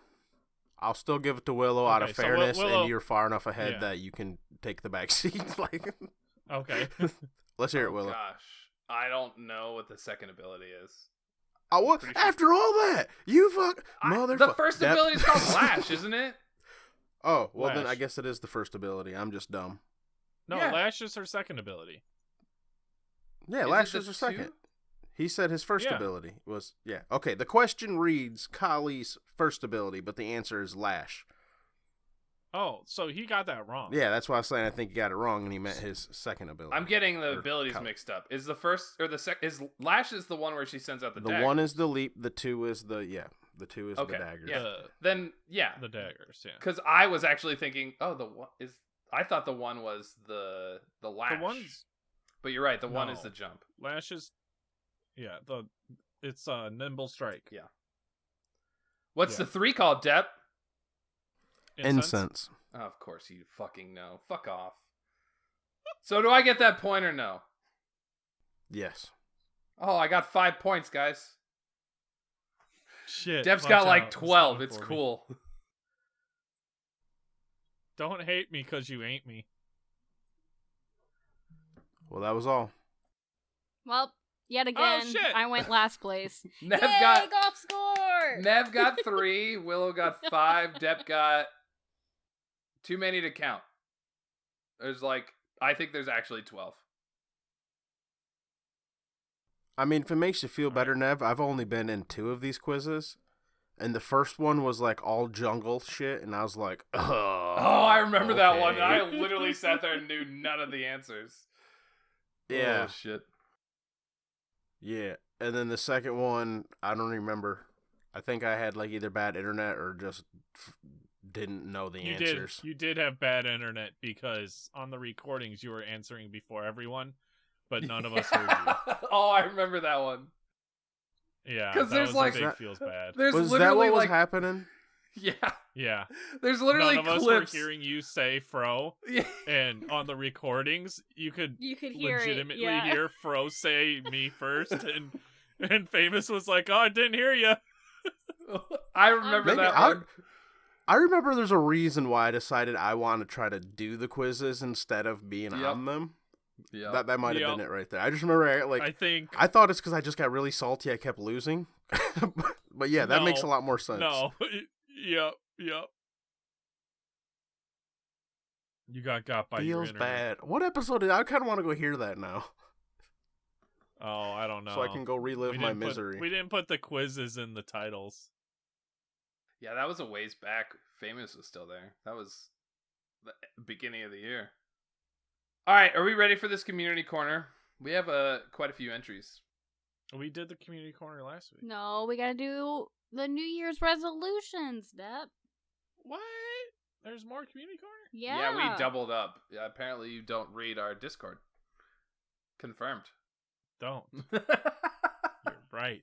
I'll still give it to Willow out of Okay, so fairness, Willow- and you're far enough ahead Yeah. that you can take the back seat. Like, Okay. let's hear it, Willow. Gosh. I don't know what the second ability is. Oh, what? Pretty sure- After all that, you fuck The motherfucker. first ability is called Flash, isn't it? Oh, well then Lash. I guess it is the first ability. I'm just dumb. No, Yeah. Lash is her second ability. Yeah, Is Lash it is the her second. two? He said his first Yeah. ability was Okay, the question reads Kali's first ability, but the answer is Lash. Oh, so he got that wrong. Yeah, that's why I was saying I think he got it wrong, and he meant his second ability. I'm getting the Or abilities Kali. mixed up. Is the first or the second? Is Lash is the one where she sends out the The daggers? one is the leap. The two is the the two is Okay, the daggers. yeah. Then The daggers, yeah. because I was actually thinking, oh, the one is. I thought the one was the Lash. The one's But you're right. The one is No. the jump. Lash is, yeah, it's Nimble Strike. Yeah. What's Yeah. the 3 called, Depp? Incense. Oh, of course you fucking know. Fuck off. So do I get that point or no? Yes. Oh, I got 5 points, guys. Shit. Depp's watch got like out. 12. coming It's for me. cool. Don't hate me because you ain't me. Well, that was all. Well, yet again, Oh, shit. I went last place. Nev Yay, got golf score! Nev got 3. Willow got 5. Depp got too many to count. There's I think there's actually 12. I mean, if it makes you feel better, Nev, I've only been in 2 of these quizzes, and the first one was like all jungle shit, and I was like, oh, I remember that one. okay. I literally sat there and knew none of the answers. Yeah. Oh, shit. Yeah, and then the second one, I don't remember. I think I had like either bad internet or just didn't know the answers. You did have bad internet because on the recordings you were answering before everyone, but none of us heard you. Oh, I remember that one. Yeah, 'Cause that there's, was like- a big feels bad. There's Was that literally what was happening? yeah. Yeah, There's literally none of us clips. were hearing you say "fro," Yeah. and on the recordings you could You could hear legitimately it. Yeah. hear Fro say me first, and Famous was like, "Oh, I didn't hear you." I remember Maybe that one. I remember there's a reason why I decided I want to try to do the quizzes instead of being Yep. on them. Yeah. That might have Yep. been it right there. I just remember I think I thought it's because I just got really salty. I kept losing, but yeah, that makes a No. lot more sense. no. Yep. You got by your Feels internet. bad. What episode did I kind of want to go hear that now, Oh, I don't know. so I can go relive my didn't put- misery. we didn't put the quizzes in the titles. Yeah, that was a ways back. Famous was still there. That was the beginning of the year. All right, are we ready for this community corner? We have quite a few entries. We did the community corner last week. No, we gotta do the New Year's resolutions, Depp. What? There's more community corner? Yeah. We doubled up. Yeah, apparently you don't read our Discord. Confirmed. Don't. You're right.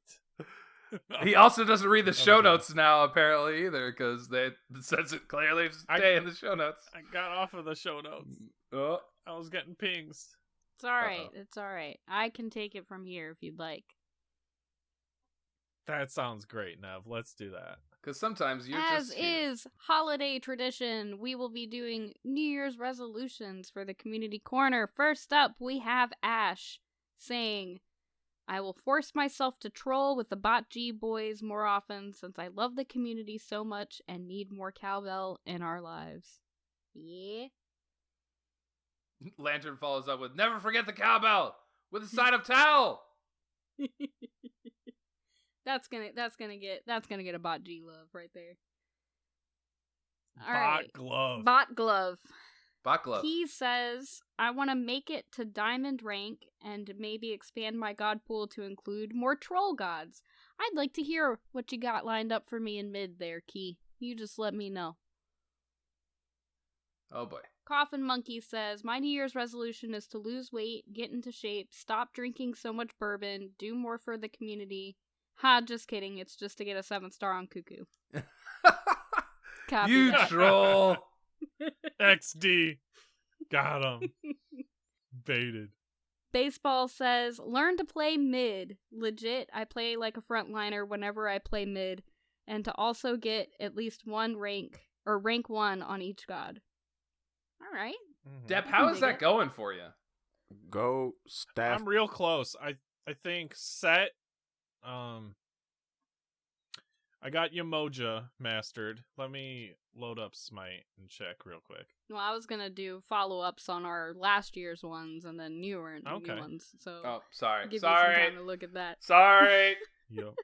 He also doesn't read the show Okay. notes now, apparently, either, because it says it clearly stay in the show notes. I got off of the show notes. Oh. I was getting pings. It's alright. Uh-oh. It's alright. I can take it from here if you'd like. That sounds great, Nev. Let's do that. Because sometimes you're As just here. is holiday tradition, we will be doing New Year's resolutions for the community corner. First up, we have Ash saying, I will force myself to troll with the BOTG boys more often since I love the community so much and need more cowbell in our lives. Yeah. Lantern follows up with, never forget the cowbell with a side of towel. That's gonna get a BOTG love right there. All Bot right. glove. Bot glove. Bot glove. He says, I want to make it to diamond rank and maybe expand my god pool to include more troll gods. I'd like to hear what you got lined up for me in mid there, Key. You just let me know. Oh boy. Coffin Monkey says, my New Year's resolution is to lose weight, get into shape, stop drinking so much bourbon, do more for the community. Ha, just kidding. It's just to get a 7-star on Cuckoo. Copy You that. troll. XD. Got him. Baited. Baseball says, learn to play mid. Legit, I play like a frontliner whenever I play mid. And to also get at least one rank, or rank 1 on each god. Alright. Mhm. Depp, how is dig that it. going for you? Go staff. I'm real close. I think set I got Yamoja mastered. Let me load up Smite and check real quick. Well, I was gonna do follow-ups on our last year's ones and then new Okay. ones. So Oh, sorry. give you some time to look at that. Sorry. Yep.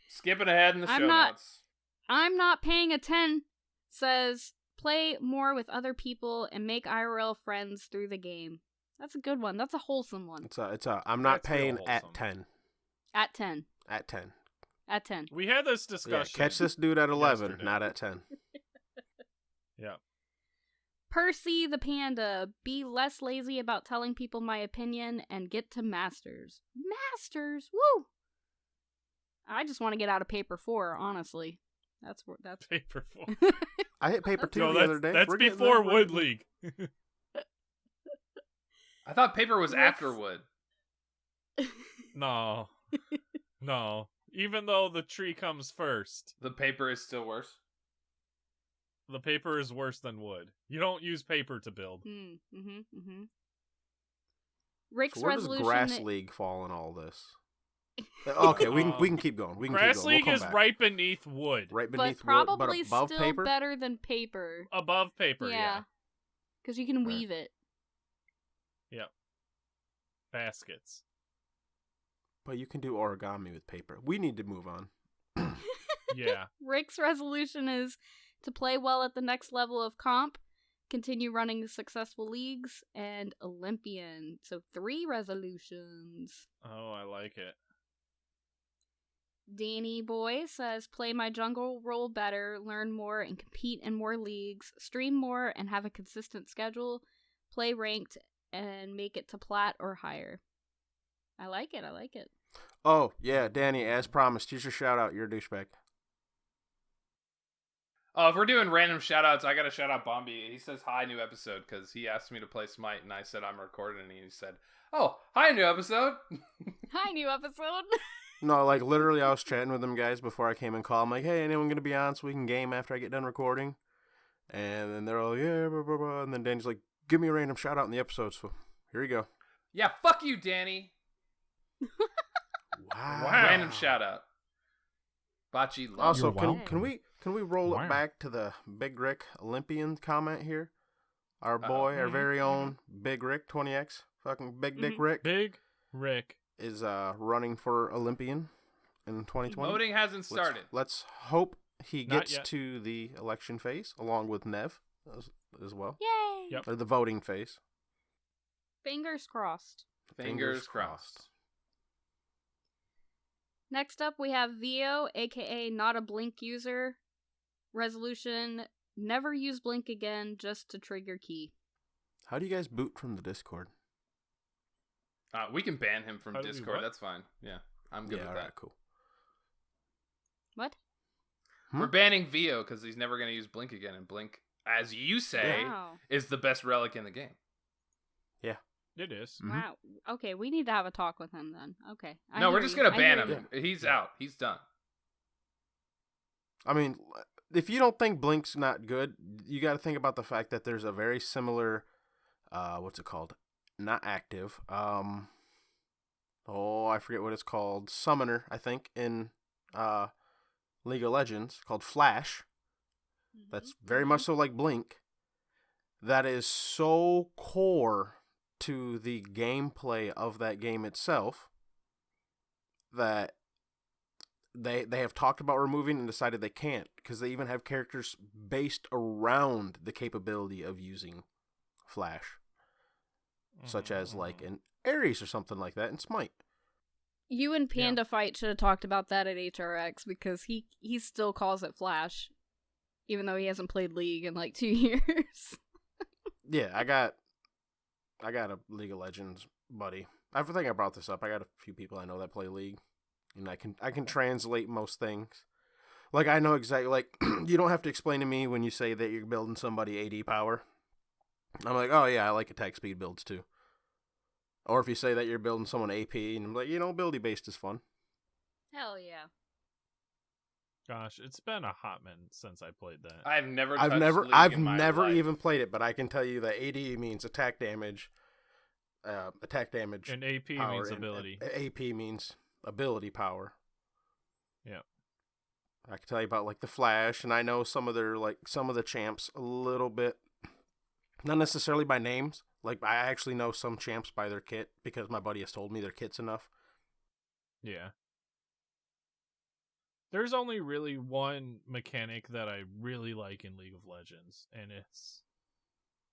Skipping ahead in the show notes. I'm not paying a 10. Says play more with other people and make IRL friends through the game. That's a good one. That's a wholesome one. I'm not That's real paying at wholesome. 10. At 10. At 10. At 10. We had this Yeah, discussion. catch this dude at 11, yesterday. not at 10. Yeah. Percy the Panda. Be less lazy about telling people my opinion and get to Masters. Masters? Woo! I just want to get out of Paper 4, honestly. That's Paper 4. I hit paper 2 No, the other day. that's We're getting before there. Wood League. I thought paper was Rick's- after wood. No. No. Even though the tree comes first, The paper is still worse. the paper is worse than wood. You don't use paper to build. Rick's So where does resolution. Grass League fall in all this? Okay, we can keep going. We can Grass keep going. League We'll is come back. right beneath wood. Right but beneath wood, probably but above still paper. better than paper. Above paper, yeah. Because you can weave it. Yep. Baskets. But you can do origami with paper. We need to move on. Yeah. Rick's resolution is to play well at the next level of comp, continue running successful leagues, and Olympian. So 3 resolutions. Oh, I like it. Danny Boy says, play my jungle role better, learn more and compete in more leagues, stream more and have a consistent schedule, play ranked and make it to plat or higher. I like it. Oh, yeah, Danny, as promised, here's your shout out. You're a douchebag. Oh, if we're doing random shoutouts, I gotta shout out Bombi. He says hi, new episode, because he asked me to play Smite, and I said I'm recording, and he said, oh, hi, new episode. Hi, new episode. No, like, literally, I was chatting with them guys before I came and called. I'm like, hey, anyone going to be on so we can game after I get done recording? And then they're all, yeah, blah, blah, blah. And then Danny's like, give me a random shout out in the episode. So here you go. Yeah, fuck you, Danny. Wow. Random shout out. Bachi love. Also, You're can we roll Wow. it back to the Big Rick Olympian comment here? Our Uh-oh. boy, our Mhm, very own Big Rick 20X, fucking Big Dick Rick, Big Rick. is running for Olympian in 2020. Voting hasn't started. Let's hope he Not gets yet. to the election phase along with Nev as well. Yay. Yep. Or the voting phase. Fingers crossed. Fingers crossed. Next up, we have Vio, aka not a Blink user. Resolution, never use Blink again, just to trigger key. How do you guys boot from the Discord? We can ban him from How do we Discord. what? That's fine. Yeah, I'm good with all that. right, cool. What? We're banning Vio because he's never going to use Blink again. And Blink, as you say, Wow. is the best relic in the game. It is. Mhm. Wow. Okay, we need to have a talk with him then. Okay. I No, we're hear just you. going to I ban hear him. you. He's Yeah. out. He's done. I mean, if you don't think Blink's not good, you got to think about the fact that there's a very similar, what's it called? Not active. I forget what it's called. Summoner, I think, in League of Legends called Flash. That's very much so like Blink. That is so core to the gameplay of that game itself that they have talked about removing and decided they can't because they even have characters based around the capability of using Flash, such as like an Ares or something like that in Smite. You and Panda Fight should have talked about that at HRX because he still calls it Flash, even though he hasn't played League in like 2 years. Yeah, I got a League of Legends buddy. I think I brought this up. I got a few people I know that play League, and I can translate most things. Like I know exactly. Like you don't have to explain to me when you say that you're building somebody AD power. I'm like, oh yeah, I like attack speed builds too. Or if you say that you're building someone AP, and I'm like, building based is fun. Hell yeah. Gosh, it's been a hot minute since I played that. I've never I've touched never League in my life. even played it, but I can tell you that AD means attack damage. Attack damage. And AP power, means and ability. AP means ability power. Yeah. I can tell you about like the Flash, and I know some of the champs a little bit. Not necessarily by names. Like I actually know some champs by their kit because my buddy has told me their kit's enough. Yeah. There's only really one mechanic that I really like in League of Legends, and it's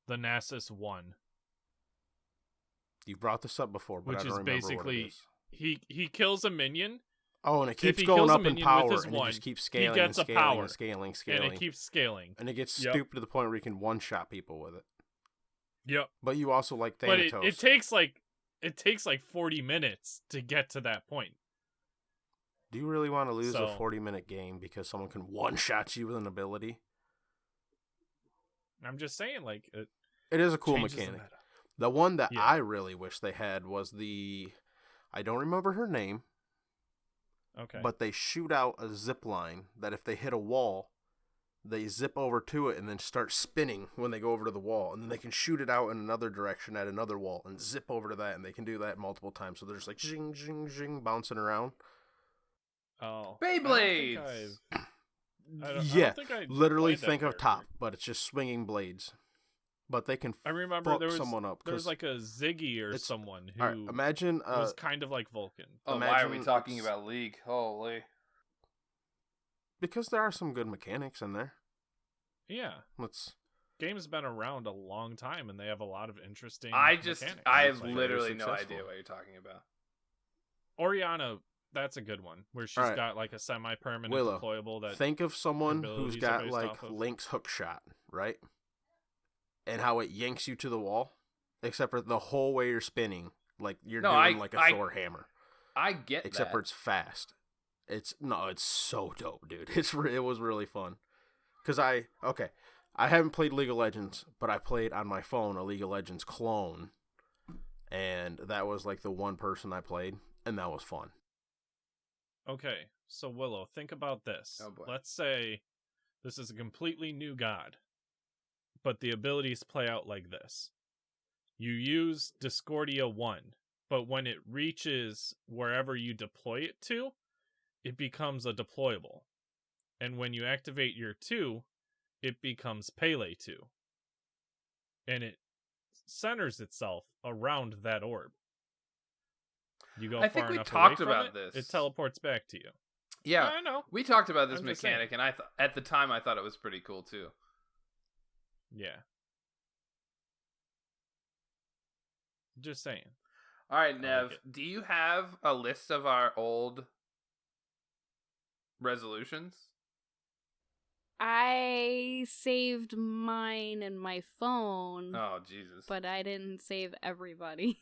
the Nasus 1. You brought this up before, but Which I don't is remember basically what it is. he kills a minion. Oh, and it If keeps he going kills a up in minion with power, his and it one, just keeps he scaling gets and a scaling power, and scaling. and it keeps scaling. And it gets Yep. stupid to the point where you can one-shot people with it. Yep. But you also like But Thanatos. it takes like 40 minutes to get to that point. Do you really want to lose a So- 40-minute game because someone can one-shot you with an ability? I'm just saying, like, it It is a cool changes the mechanic. meta. The one that Yeah. I really wish they had was I don't remember her name, Okay. but they shoot out a zip line that if they hit a wall, they zip over to it and then start spinning when they go over to the wall. And then they can shoot it out in another direction at another wall and zip over to that. And they can do that multiple times. So they're just like zing, zing, zing, bouncing around. Oh. Beyblades! I don't Yeah, think I literally played that think of character. Top, but it's just swinging blades. But they can I remember fuck there was someone up. There was 'cause- like a Ziggy or it's- someone who all right, imagine was kind of like Vulcan. Oh, why are we imagine talking it's- about League? Holy. because there are some good mechanics in there. Yeah. Let's Game's been around a long time, and they have a lot of interesting I mechanics. have Like, literally no successful. idea what you're talking about. Oriana, that's a good one, where she's Alright. got like a semi-permanent Willow, deployable that... think of someone abilities who's are got based like off of. Link's hook shot, right? And how it yanks you to the wall, except for the whole way you're spinning, like you're No, doing like a Thor hammer. I get Except that. for it's fast. It's so dope, dude. It was really fun. Cause I haven't played League of Legends, but I played on my phone a League of Legends clone, and that was like the one person I played, and that was fun. Okay, so Willow, think about this. Oh, boy. Let's say this is a completely new god, but the abilities play out like this. You use Discordia 1, but when it reaches wherever you deploy it to, it becomes a deployable. And when you activate your 2, it becomes Pele 2. And it centers itself around that orb. You go I far think we enough talked away from about it, this. It teleports back to you. Yeah, I know. we talked about this I'm just saying. mechanic, and at the time I thought it was pretty cool too. Yeah. Just saying. All right, like Nev, it. do you have a list of our old resolutions? I saved mine in my phone, Oh, Jesus. but I didn't save everybody's.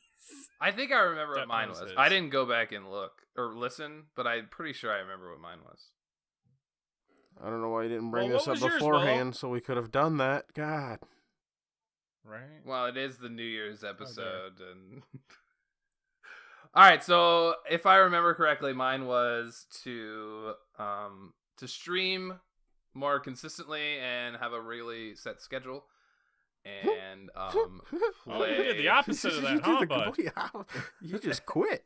I think I remember what That mine was was. his. I didn't go back and look or listen, but I'm pretty sure I remember what mine was. I don't know why you didn't bring Well, this what up was yours, beforehand, so we could have done that. God. Right? Well, it is the New Year's episode, and all right. So, if I remember correctly, mine was to stream more consistently and have a really set schedule, and Oh, play. you did the opposite of that, huh, bud? You just quit.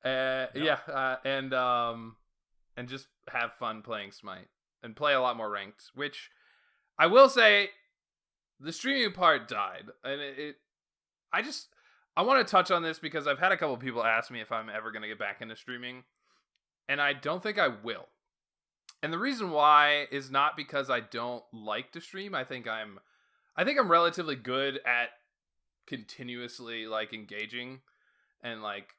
Yeah, and just have fun playing Smite and play a lot more ranked. Which I will say, the streaming part died, and I want to touch on this because I've had a couple people ask me if I'm ever going to get back into streaming, and I don't think I will. And the reason why is not because I don't like to stream. I think I'm relatively good at continuously like engaging and like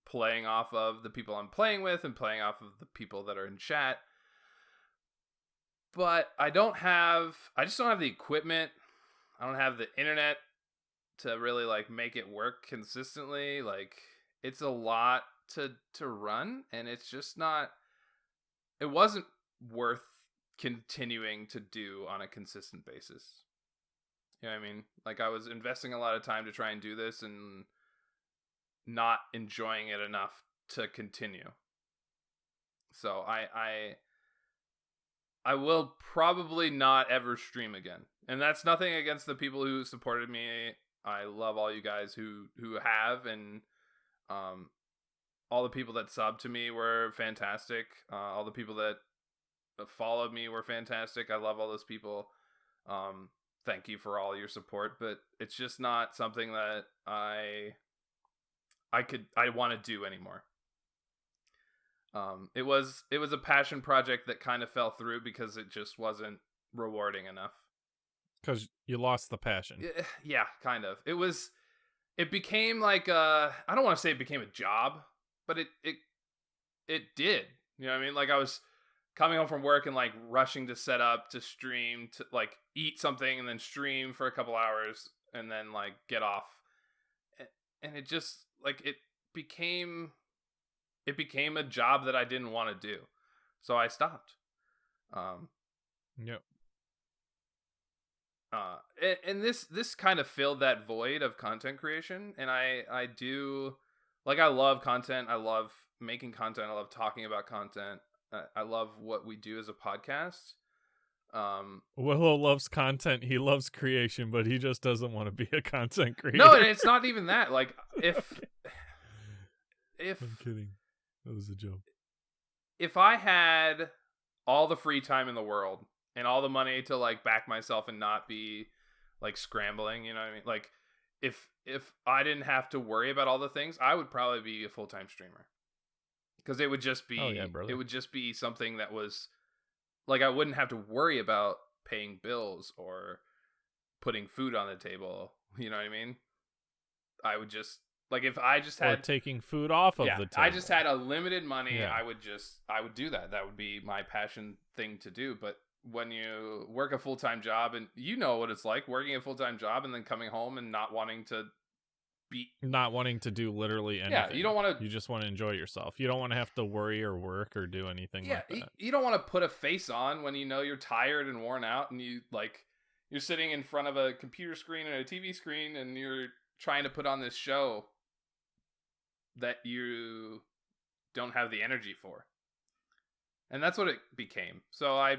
playing off of the people I'm playing with and playing off of the people that are in chat. But I just don't have the equipment. I don't have the internet to really like make it work consistently. Like it's a lot to run, and it's just not. It wasn't worth continuing to do on a consistent basis. You know what I mean? Like I was investing a lot of time to try and do this and not enjoying it enough to continue. So I will probably not ever stream again. And that's nothing against the people who supported me. I love all you guys who have, and all the people that subbed to me were fantastic. All the people that followed me were fantastic. I love all those people. Thank you for all your support, but it's just not something that I want to do anymore. It was a passion project that kind of fell through because it just wasn't rewarding enough. Because you lost the passion. Yeah, kind of. It became like I don't want to say it became a job, but it did. You know what I mean? Like I was coming home from work and like rushing to set up, to stream, to like eat something and then stream for a couple hours and then like get off. And it just like it became a job that I didn't want to do. So I stopped. Yep. And this kind of filled that void of content creation. And I do, like, I love content. I love making content. I love talking about content. I love what we do as a podcast. Willow loves content. He loves creation, but he just doesn't want to be a content creator. No, and it's not even that. Like, if I'm kidding. That was a joke. If I had all the free time in the world and all the money to like back myself and not be like scrambling, you know what I mean? Like if I didn't have to worry about all the things, I would probably be a full-time streamer. Because it would just be it would just be something that was like I wouldn't have to worry about paying bills or putting food on the table, you know what I mean? I would just like if I just had taking food off of the table. I just had a limited money, I would do that. That would be my passion thing to do. But when you work a full-time job, and you know what it's like working a full-time job and then coming home and not wanting to do literally anything. Yeah, you don't want to. You just want to enjoy yourself. You don't want to have to worry or work or do anything like that. You don't want to put a face on when you know you're tired and worn out, and you're sitting in front of a computer screen and a TV screen, and you're trying to put on this show that you don't have the energy for. And that's what it became. So I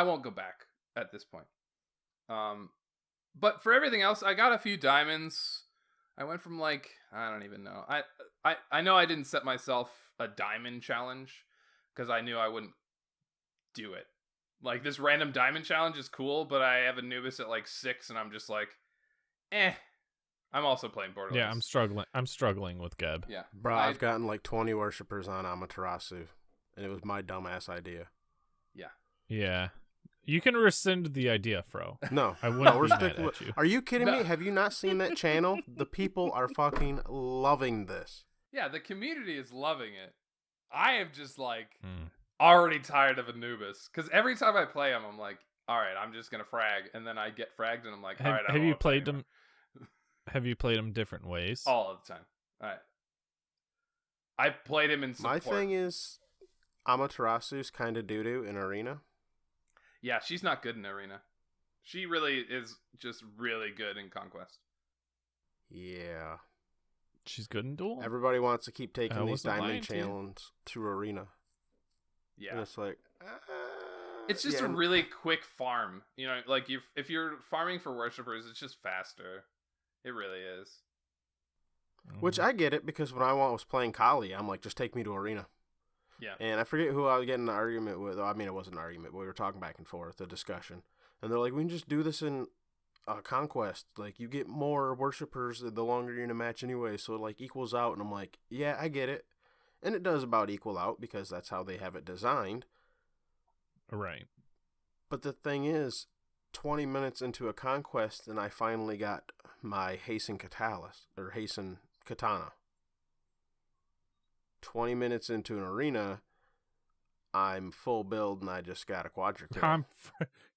won't go back at this point. But for everything else, I got a few diamonds. I went from like, I don't even know. I know I didn't set myself a diamond challenge because I knew I wouldn't do it. Like this random diamond challenge is cool, but I have Anubis at like 6 and I'm just like, I'm also playing Borderlands. Yeah, I'm struggling with Geb. Yeah. Bro, I've gotten like 20 worshippers on Amaterasu, and it was my dumbass idea. Yeah. Yeah. You can rescind the idea, Fro. No. I wouldn't we're be mad sticking at you. Are you kidding me? Have you not seen that channel? The people are fucking loving this. Yeah, the community is loving it. I am just like already tired of Anubis. Because every time I play him, I'm like, all right, I'm just going to frag. And then I get fragged and I'm like, all right, have you played them? Have you played him different ways? All of the time. All right. I've played him in support. My thing is, Amaterasu's kind of doo-doo in Arena. Yeah, she's not good in Arena. She really is just really good in Conquest. Yeah. She's good in Duel? Everybody wants to keep taking these diamond challenges to Arena. Yeah. And it's like... it's just a really quick farm. You know, like if you're farming for worshippers, it's just faster. It really is. Which I get it, because when I was playing Kali, I'm like, just take me to Arena. Yeah. And I forget who I was getting an argument with. I mean, it wasn't an argument, but we were talking back and forth, a discussion. And they're like, we can just do this in Conquest. Like, you get more worshippers the longer you're in a match anyway, so it, like, equals out. And I'm like, yeah, I get it. And it does about equal out, because that's how they have it designed. Right. But the thing is, 20 minutes into a Conquest, and I finally got my Hasten Katana. 20 minutes into an Arena, I'm full build, and I just got a quadrikill.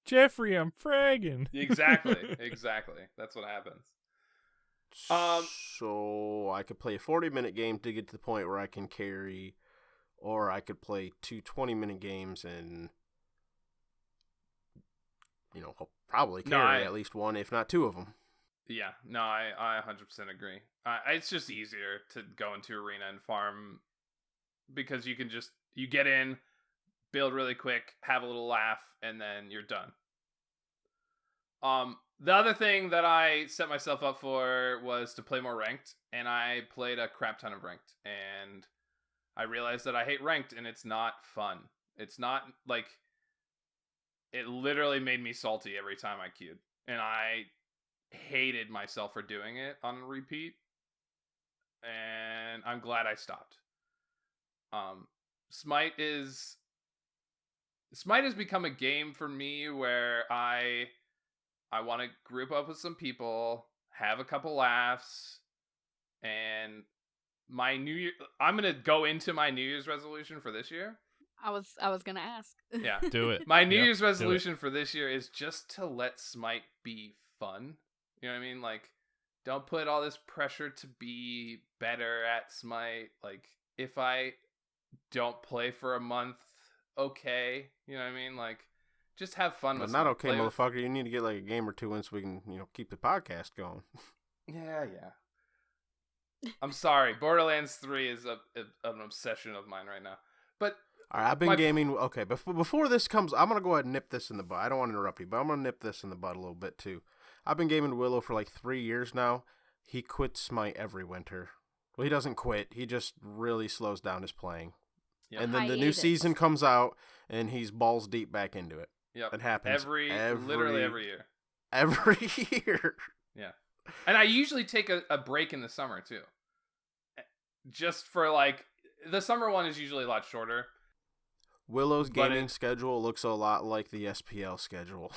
Jeffrey, I'm fragging. Exactly. That's what happens. So I could play a 40-minute game to get to the point where I can carry, or I could play 2 20-minute games and, probably carry at least one, if not 2 of them. Yeah, no, I 100% agree. It's just easier to go into Arena and farm because you can you get in, build really quick, have a little laugh, and then you're done. The other thing that I set myself up for was to play more ranked, and I played a crap ton of ranked, and I realized that I hate ranked, and it's not fun. It's not, like, it literally made me salty every time I queued. And I hated myself for doing it on repeat. And I'm glad I stopped. Smite has become a game for me where I want to group up with some people, have a couple laughs, and I'm gonna go into my New Year's resolution for this year. I was gonna ask. Yeah, Do it. my New Yep, Year's do it. resolution for this year is just to let Smite be fun. You know what I mean? Like, don't put all this pressure to be better at Smite. Like, if I don't play for a month, okay. You know what I mean? Like, just have fun But with not Smite. okay, Play with- motherfucker. You need to get like a game or two in so we can, keep the podcast going. Yeah. I'm sorry. Borderlands 3 is an obsession of mine right now. But All right, I've been My- gaming. Okay, before this comes, I'm gonna go ahead and nip this in the bud. I don't want to interrupt you, but I'm gonna nip this in the bud a little bit too. I've been gaming Willow for like 3 years now. He quits Smite every winter. Well, he doesn't quit. He just really slows down his playing. Yep. And then the new Hiatus. season comes out, and he's balls deep back into it. yep, It happens literally every year. Every year. Yeah. And I usually take a break in the summer too. Just for like, the summer one is usually a lot shorter. Willow's But gaming schedule looks a lot like the SPL schedule.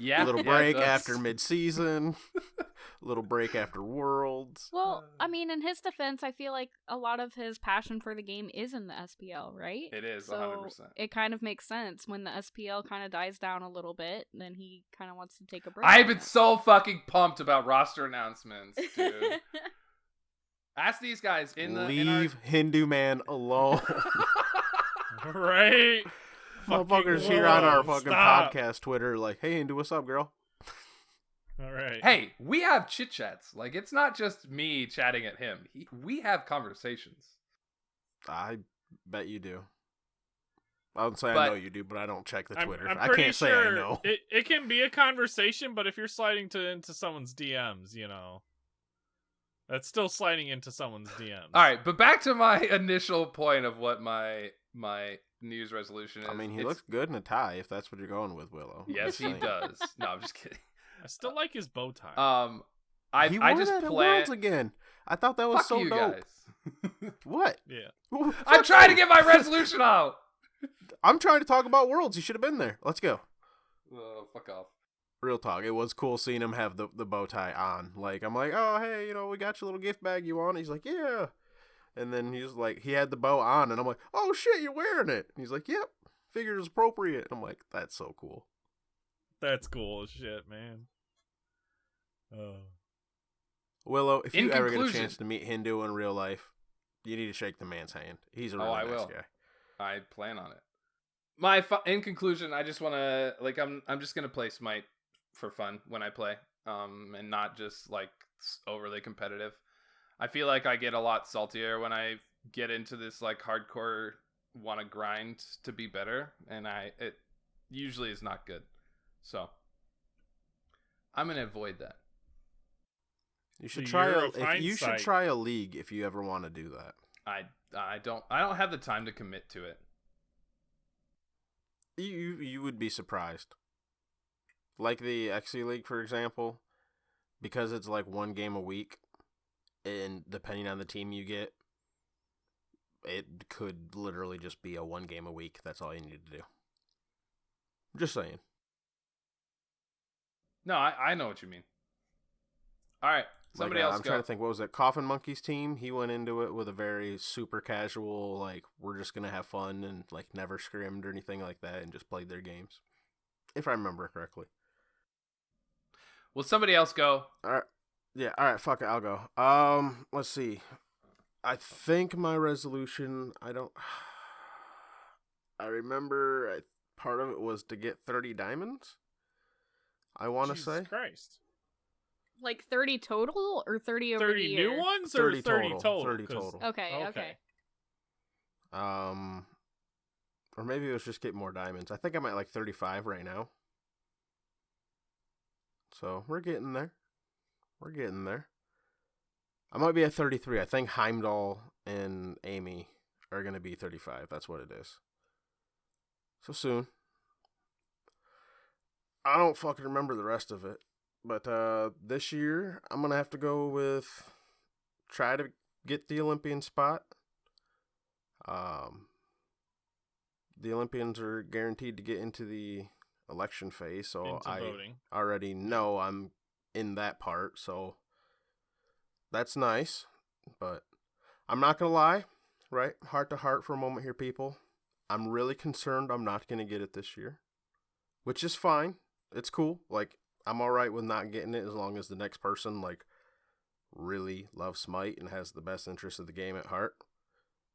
Yeah. A little yeah, it break does. after mid-season, a little break after Worlds. Well, I mean, in his defense, I feel like a lot of his passion for the game is in the SPL, right? It is, So 100%. it kind of makes sense when the SPL kind of dies down a little bit, then he kind of wants to take a break. I've from been it. so fucking pumped about roster announcements, dude. Ask these guys Leave Hindu man alone. Right? Motherfuckers Fucking here on our Willow, fucking stop. podcast Twitter like, hey Hindu, what's up, girl? All right. Hey, we have chit chats. Like, it's not just me chatting at him. We have conversations. I bet you do. I would say I But- know you do, but I don't check the Twitter. I'm I pretty can't say sure I know. It can be a conversation, but if you're sliding into someone's DMs, that's still sliding into someone's DMs. All right, but back to my initial point of what my New Year's resolution is. I mean, he It's- looks good in a tie, if that's what you're going with, Willow. I'm Yes, just he saying. does. No, I'm just kidding. I still like his bow tie. I He I wore just that at plan. Worlds again. I thought that was Fuck so you dope. guys. What? Yeah. I'm trying to get my resolution out. I'm trying to talk about Worlds. You should have been there. Let's go. Oh, fuck off. Real talk. It was cool seeing him have the bow tie on. Like, I'm like, oh, hey, we got your little gift bag you want. He's like, yeah. And then he's like, he had the bow on, and I'm like, oh, shit, you're wearing it. And he's like, yep, figured it was appropriate. And I'm like, that's so cool. That's cool as shit, man. Oh. Willow, if In you ever get a conclusion- chance to meet Hindu in real life, you need to shake the man's hand. He's a Oh, really I nice will. guy. I plan on it. In conclusion, I just want to I'm just gonna play Smite for fun when I play, and not just like overly competitive. I feel like I get a lot saltier when I get into this like hardcore want to grind to be better, and it usually is not good. So I'm gonna avoid that. You should The try year of you should hindsight. try a league if you ever want to do that. I don't have the time to commit to it. You would be surprised. Like the XC League, for example, because it's like one game a week, and depending on the team you get, it could literally just be a one game a week. That's all you need to do. Just saying. No, I know what you mean. All right, somebody else I'm go. trying to think. What was it? Coffin Monkey's team. He went into it with a very super casual, like, we're just gonna have fun and like never scrimmed or anything like that, and just played their games. If I remember correctly. Will somebody else go? All right. Yeah. All right. Fuck it. I'll go. Let's see. I think my resolution. I remember part of it was to get 30 diamonds. I want to Jesus say Christ. Like 30 total or 30 over 30 the year? new ones or 30 30 total, total? 30 'Cause- total. Okay. Or maybe it was just get more diamonds. I think I'm at like 35 right now. So we're getting there. We're getting there. I might be at 33. I think Heimdall and Amy are going to be 35. That's what it is. So soon. I don't fucking remember the rest of it. But this year, I'm going to have to go with try to get the Olympian spot. The Olympians are guaranteed to get into the election phase, so Into I voting. already know I'm in that part, so that's nice. But I'm not going to lie, right? Heart to heart for a moment here, people. I'm really concerned I'm not going to get it this year, which is fine. It's cool. Like, I'm all right with not getting it as long as the next person, like, really loves Smite and has the best interest of the game at heart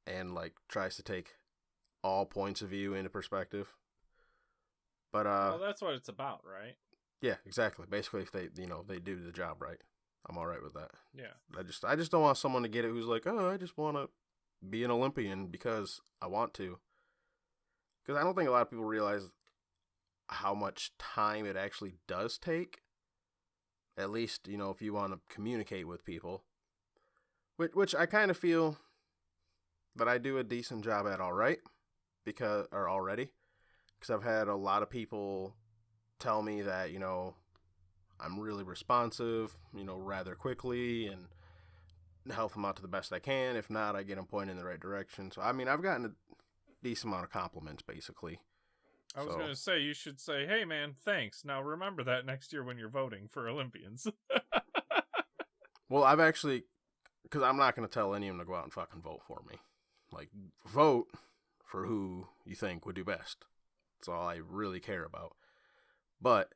and, like, tries to take all points of view into perspective. But, Well, that's what it's about, right? yeah, exactly. Basically, if they, they do the job right, I'm all right with that. Yeah. I just don't want someone to get it who's like, oh, I just want to be an Olympian because I want to. Because I don't think a lot of people realize how much time it actually does take. At least, if you want to communicate with people. Which I kind of feel that I do a decent job at already. Because I've had a lot of people tell me that, I'm really responsive, rather quickly and help them out to the best I can. If not, I get them pointed in the right direction. So, I mean, I've gotten a decent amount of compliments, basically. I was going to say, you should say, hey, man, thanks. Now remember that next year when you're voting for Olympians. Well, I've actually, because I'm not going to tell anyone to go out and fucking vote for me. Like, vote for who you think would do best. That's all I really care about. But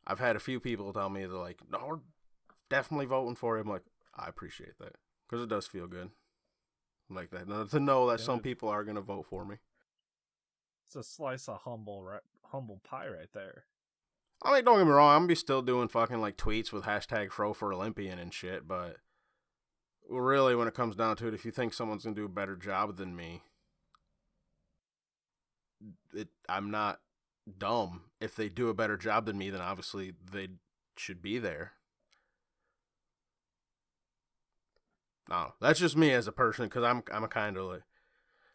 I've had a few people tell me, they're like, no, we're definitely voting for him. Like, I appreciate that. Because it does feel good. Like that. To know that some people are going to vote for me. It's a slice of humble pie right there. I mean, don't get me wrong. I'm going to be still doing fucking like tweets with hashtag #FroForOlympian and shit. But really, when it comes down to it, if you think someone's going to do a better job than me, I'm not dumb. If they do a better job than me, then obviously they should be there. No, that's just me as a person, because I'm a kind of like,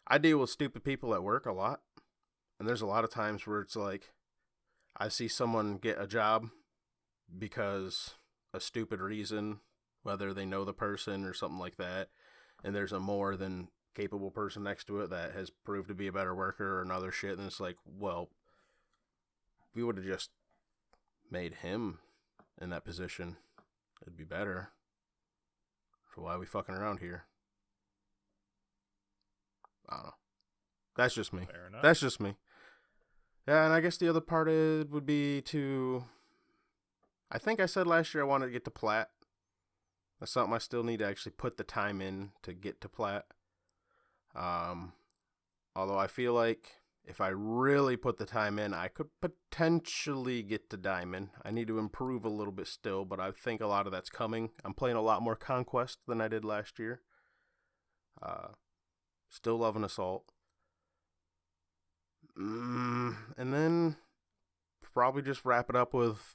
I deal with stupid people at work a lot, and there's a lot of times where it's like I see someone get a job because a stupid reason, whether they know the person or something like that, and there's a more than capable person next to it that has proved to be a better worker or another shit, and it's like, well, we would have just made him in that position, it'd be better. So why are we fucking around here? I don't know. That's just me. Fair enough. That's just me. Yeah, and I guess the other part would be to, I think I said last year I wanted to get to Plat. That's something I still need to actually put the time in to get to Plat. Although I feel like if I really put the time in, I could potentially get to Diamond. I need to improve a little bit still, but I think a lot of that's coming. I'm playing a lot more Conquest than I did last year. Still loving Assault. And then probably just wrap it up with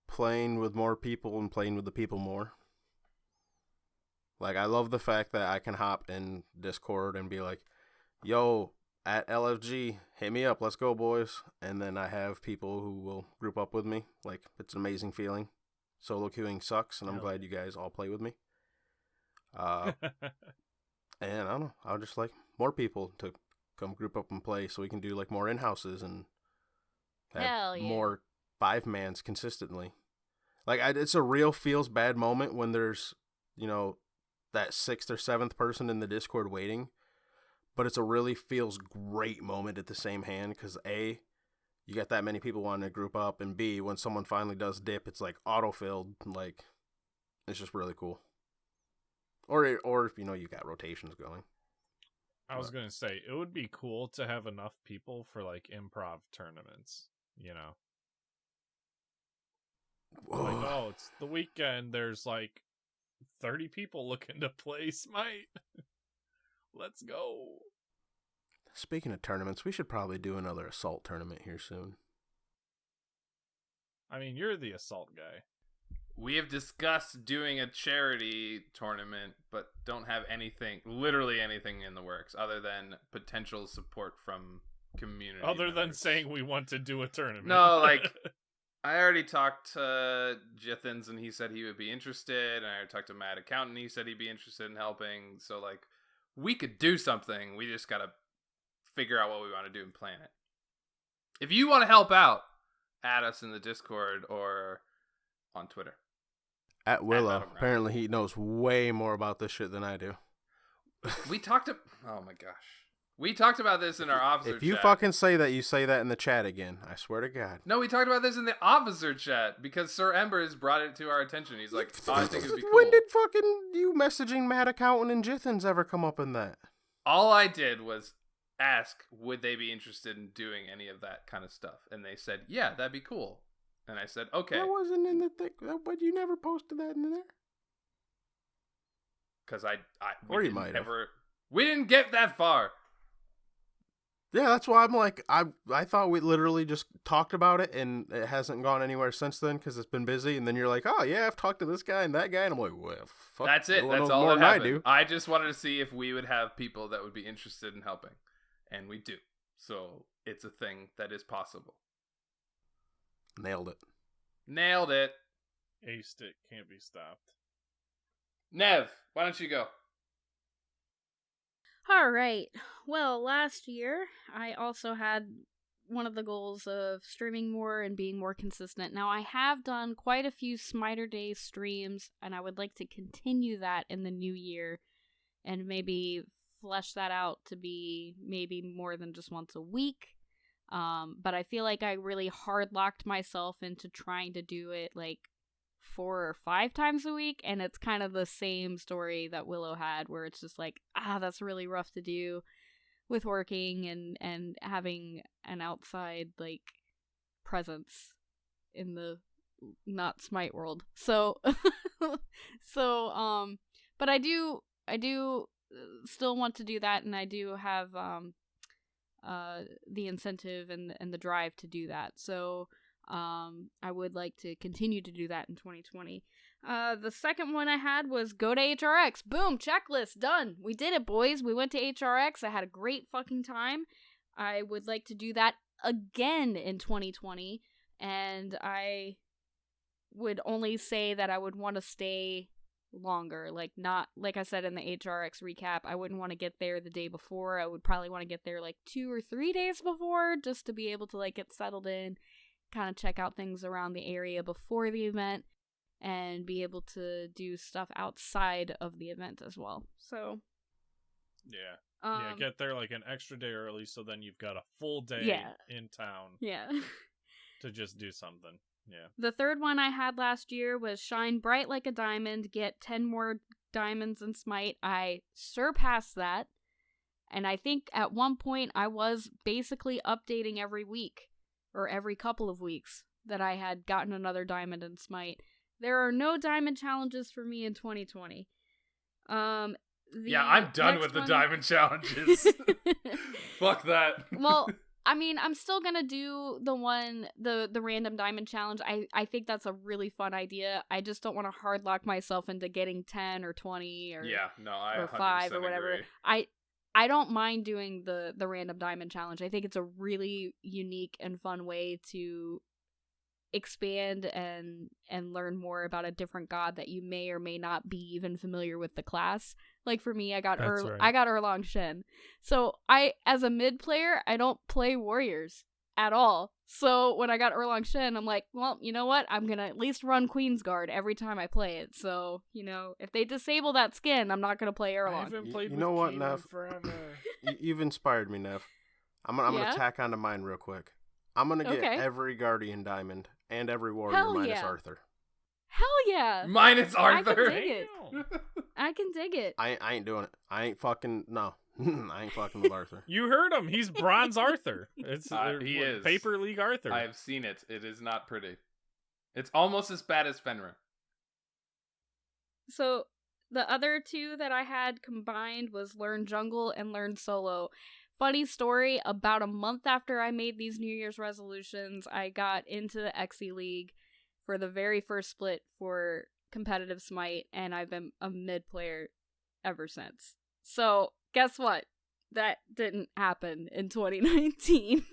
playing with more people and playing with the people more. Like, I love the fact that I can hop in Discord and be like, yo, at LFG, hit me up, let's go, boys. And then I have people who will group up with me. Like, it's an amazing feeling. Solo queuing sucks, and I'm glad you guys all play with me. And I don't know, I'll just like more people to come group up and play so we can do like more in-houses and have more 5-mans consistently. Like, it's a real feels bad moment when there's, that 6th or 7th person in the Discord waiting. But it's a really feels great moment at the same hand because A, you got that many people wanting to group up, and B, when someone finally does dip, it's like auto-filled. Like, it's just really cool. Or if you got rotations going. I was going to say, it would be cool to have enough people for like improv tournaments, Like, oh, it's the weekend, there's like 30 people looking to play Smite. Let's go. Speaking of tournaments, we should probably do another Assault tournament here soon. I mean, you're the Assault guy. We have discussed doing a charity tournament, but don't have literally anything in the works other than potential support from community Other than members. saying we want to do a tournament. No, like, I already talked to Jithens and he said he would be interested, and I already talked to Matt Accountant, he said he'd be interested in helping, so, like, we could do something, we just gotta figure out what we want to do and plan it. If you want to help out, add us in the Discord or on Twitter. At Willow. Adam Brown. Apparently he knows way more about this shit than I do. We talked oh my gosh. We talked about this in our officer If you chat. fucking say that, you say that in the chat again. I swear to God. No, we talked about this in the officer chat because Sir Embers brought it to our attention. He's like, oh, I think it'd be cool. When did fucking you messaging Matt Accountant and Jithens ever come up in that? All I did was ask, would they be interested in doing any of that kind of stuff? And they said, yeah, that'd be cool. And I said, okay. That wasn't in the thing, but you never posted that in there. Because Or you might have. We didn't get that far. Yeah, that's why I'm like, I thought we literally just talked about it, and it hasn't gone anywhere since then because it's been busy. And then you're like, oh yeah, I've talked to this guy and that guy, and I'm like, well, fuck. That's it. Willow That's knows all more that than I happened. do. I just wanted to see if we would have people that would be interested in helping, and we do. So it's a thing that is possible. Nailed it. Nailed it. Aced it. Can't be stopped. Nev, why don't you go? All right. Well, last year, I also had one of the goals of streaming more and being more consistent. Now, I have done quite a few Smiter Day streams, and I would like to continue that in the new year and maybe flesh that out to be maybe more than just once a week. But I feel like I really hard-locked myself into trying to do it, like, 4 or 5 times a week, and it's kind of the same story that Willow had, where it's just like, that's really rough to do with working and having an outside, like, presence in the not Smite world. So but I do still want to do that, and I do have the incentive and the drive to do that. So I would like to continue to do that in 2020. The second one I had was go to HRX. Boom, checklist, done. We did it, boys. We went to HRX. I had a great fucking time. I would like to do that again in 2020, and I would only say that I would want to stay longer. Like, not, like I said in the HRX recap, I wouldn't want to get there the day before. I would probably want to get there like 2 or 3 days before, just to be able to, like, get settled in, kind of check out things around the area before the event, and be able to do stuff outside of the event as well. So yeah, get there like an extra day early, so then you've got a full day in town. Yeah. To just do something. Yeah. The third one I had last year was shine bright like a diamond, get 10 more diamonds in Smite. I surpassed that, and I think at one point I was basically updating every week or every couple of weeks that I had gotten another diamond in Smite. There are no diamond challenges for me in 2020. Yeah, I'm done with the diamond challenges. Fuck that. Well, I mean, I'm still gonna do the random diamond challenge. I think that's a really fun idea. I just don't want to hard lock myself into getting 10 or 20 or or 5 or whatever. Agree. I don't mind doing the random diamond challenge. I think it's a really unique and fun way to expand and learn more about a different god that you may or may not be even familiar with the class. Like for me, I got Erlang Shen. So I, as a mid player, I don't play warriors at all. So when I got Erlang Shen, I'm like, well, you know what? I'm gonna at least run Queen's Guard every time I play it. So, you know, if they disable that skin, I'm not gonna play Erlang. I haven't played You know what, Kaylin Nev? forever. You've inspired me, Nev. I'm gonna tack onto mine real quick. I'm gonna get every Guardian Diamond and every Warrior minus Arthur. Hell yeah! Minus Arthur? I can dig it. I can dig it. I ain't doing it. I ain't fucking, no. I ain't fucking with Arthur. You heard him. He's Bronze Arthur. It's he is. Paper League Arthur. I have seen it. It is not pretty. It's almost as bad as Fenrir. So the other two that I had combined was Learn Jungle and Learn Solo. Funny story, about a month after I made these New Year's resolutions, I got into the Xe League, for the very first split for competitive Smite, and I've been a mid player ever since. So, guess what? That didn't happen in 2019.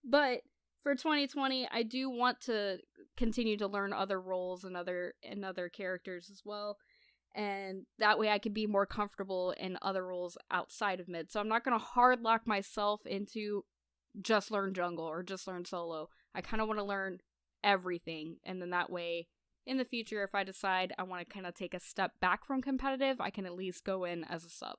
But for 2020, I do want to continue to learn other roles and other characters as well. And that way I can be more comfortable in other roles outside of mid. So I'm not going to hard lock myself into just learn jungle or just learn solo. I kind of want to learn everything. And then that way, in the future, if I decide I want to kind of take a step back from competitive, I can at least go in as a sub.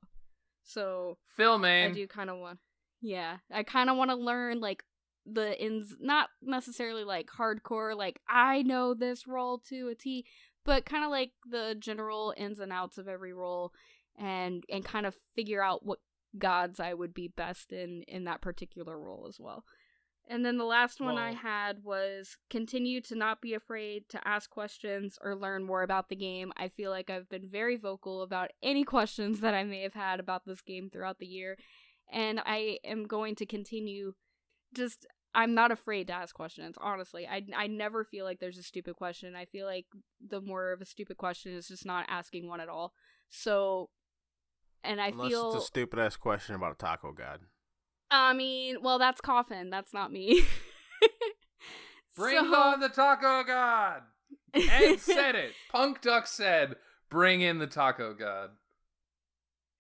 So Phil, man. I do kind of want, yeah, I kind of want to learn like the ins, not necessarily like hardcore, like I know this role to a T, but kind of like the general ins and outs of every role, and kind of figure out what gods I would be best in that particular role as well. And then the last one I had was continue to not be afraid to ask questions or learn more about the game. I feel like I've been very vocal about any questions that I may have had about this game throughout the year, and I am going to continue. Just, I'm not afraid to ask questions, honestly. I never feel like there's a stupid question. I feel like the more of a stupid question is just not asking one at all. So, and Unless it's a stupid-ass question about a taco god. I mean, well, that's Coffin. That's not me. Bring on the taco god! Ed said it. Punk Duck said, bring in the taco god.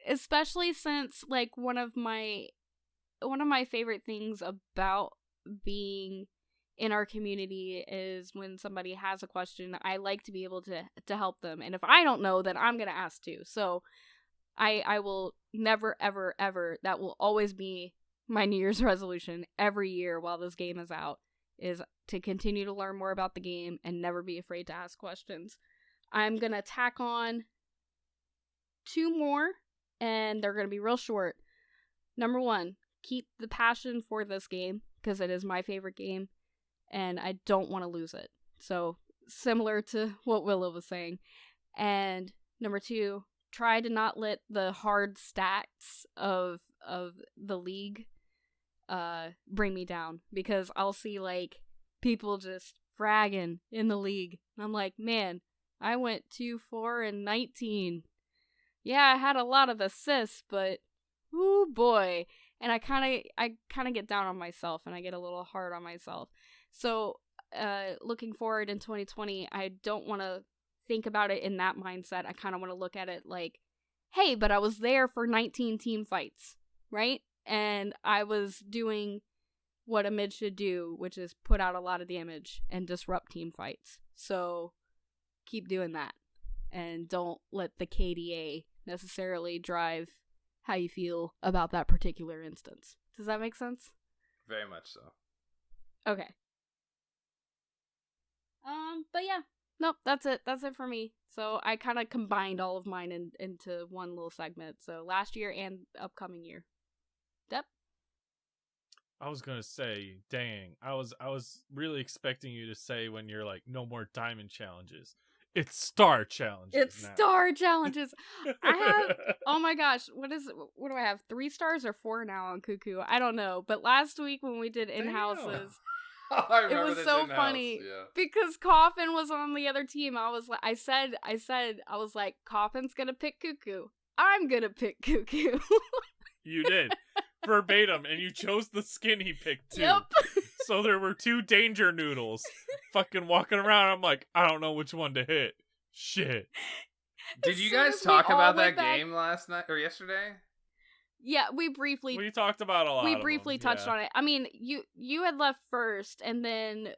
Especially since, like, one of my favorite things about being in our community is when somebody has a question, I like to be able to help them. And if I don't know, then I'm going to ask too. So I will never, ever, ever, that will always be my New Year's resolution every year while this game is out, is to continue to learn more about the game and never be afraid to ask questions. I'm going to tack on 2 more, and they're going to be real short. Number 1, keep the passion for this game, because it is my favorite game, and I don't want to lose it. So, similar to what Willow was saying. And number 2, try to not let the hard stats of the league bring me down, because I'll see like people just fragging in the league, and I'm like, man, I went 2-4-19. Yeah, I had a lot of assists, but ooh boy. And I kind of get down on myself, and I get a little hard on myself. So looking forward in 2020, I don't want to think about it in that mindset. I kind of want to look at it like, hey, but I was there for 19 team fights, right? And I was doing what a mid should do, which is put out a lot of damage and disrupt team fights. So keep doing that, and don't let the KDA necessarily drive how you feel about that particular instance. Does that make sense? Very much so. Okay. But yeah. Nope, that's it. That's it for me. So I kind of combined all of mine into one little segment. So last year and upcoming year. Yep. I was gonna say, dang, I was really expecting you to say when you're like, no more diamond challenges. It's star challenges. It's now. star challenges. I have, oh my gosh, what do I have? 3 stars or 4 now on Cuckoo? I don't know. But last week when we did in-houses, I it was so funny because Coffin was on the other team. I was like, I was like, Coffin's gonna pick Cuckoo. I'm gonna pick Cuckoo. You did. Verbatim, and you chose the skin he picked too. Yep. So there were 2 danger noodles fucking walking around. I'm like, I don't know which one to hit. Shit. Did you guys talk about that game last night or yesterday? Yeah, we talked about a lot. We briefly touched on it. I mean, you had left first, and then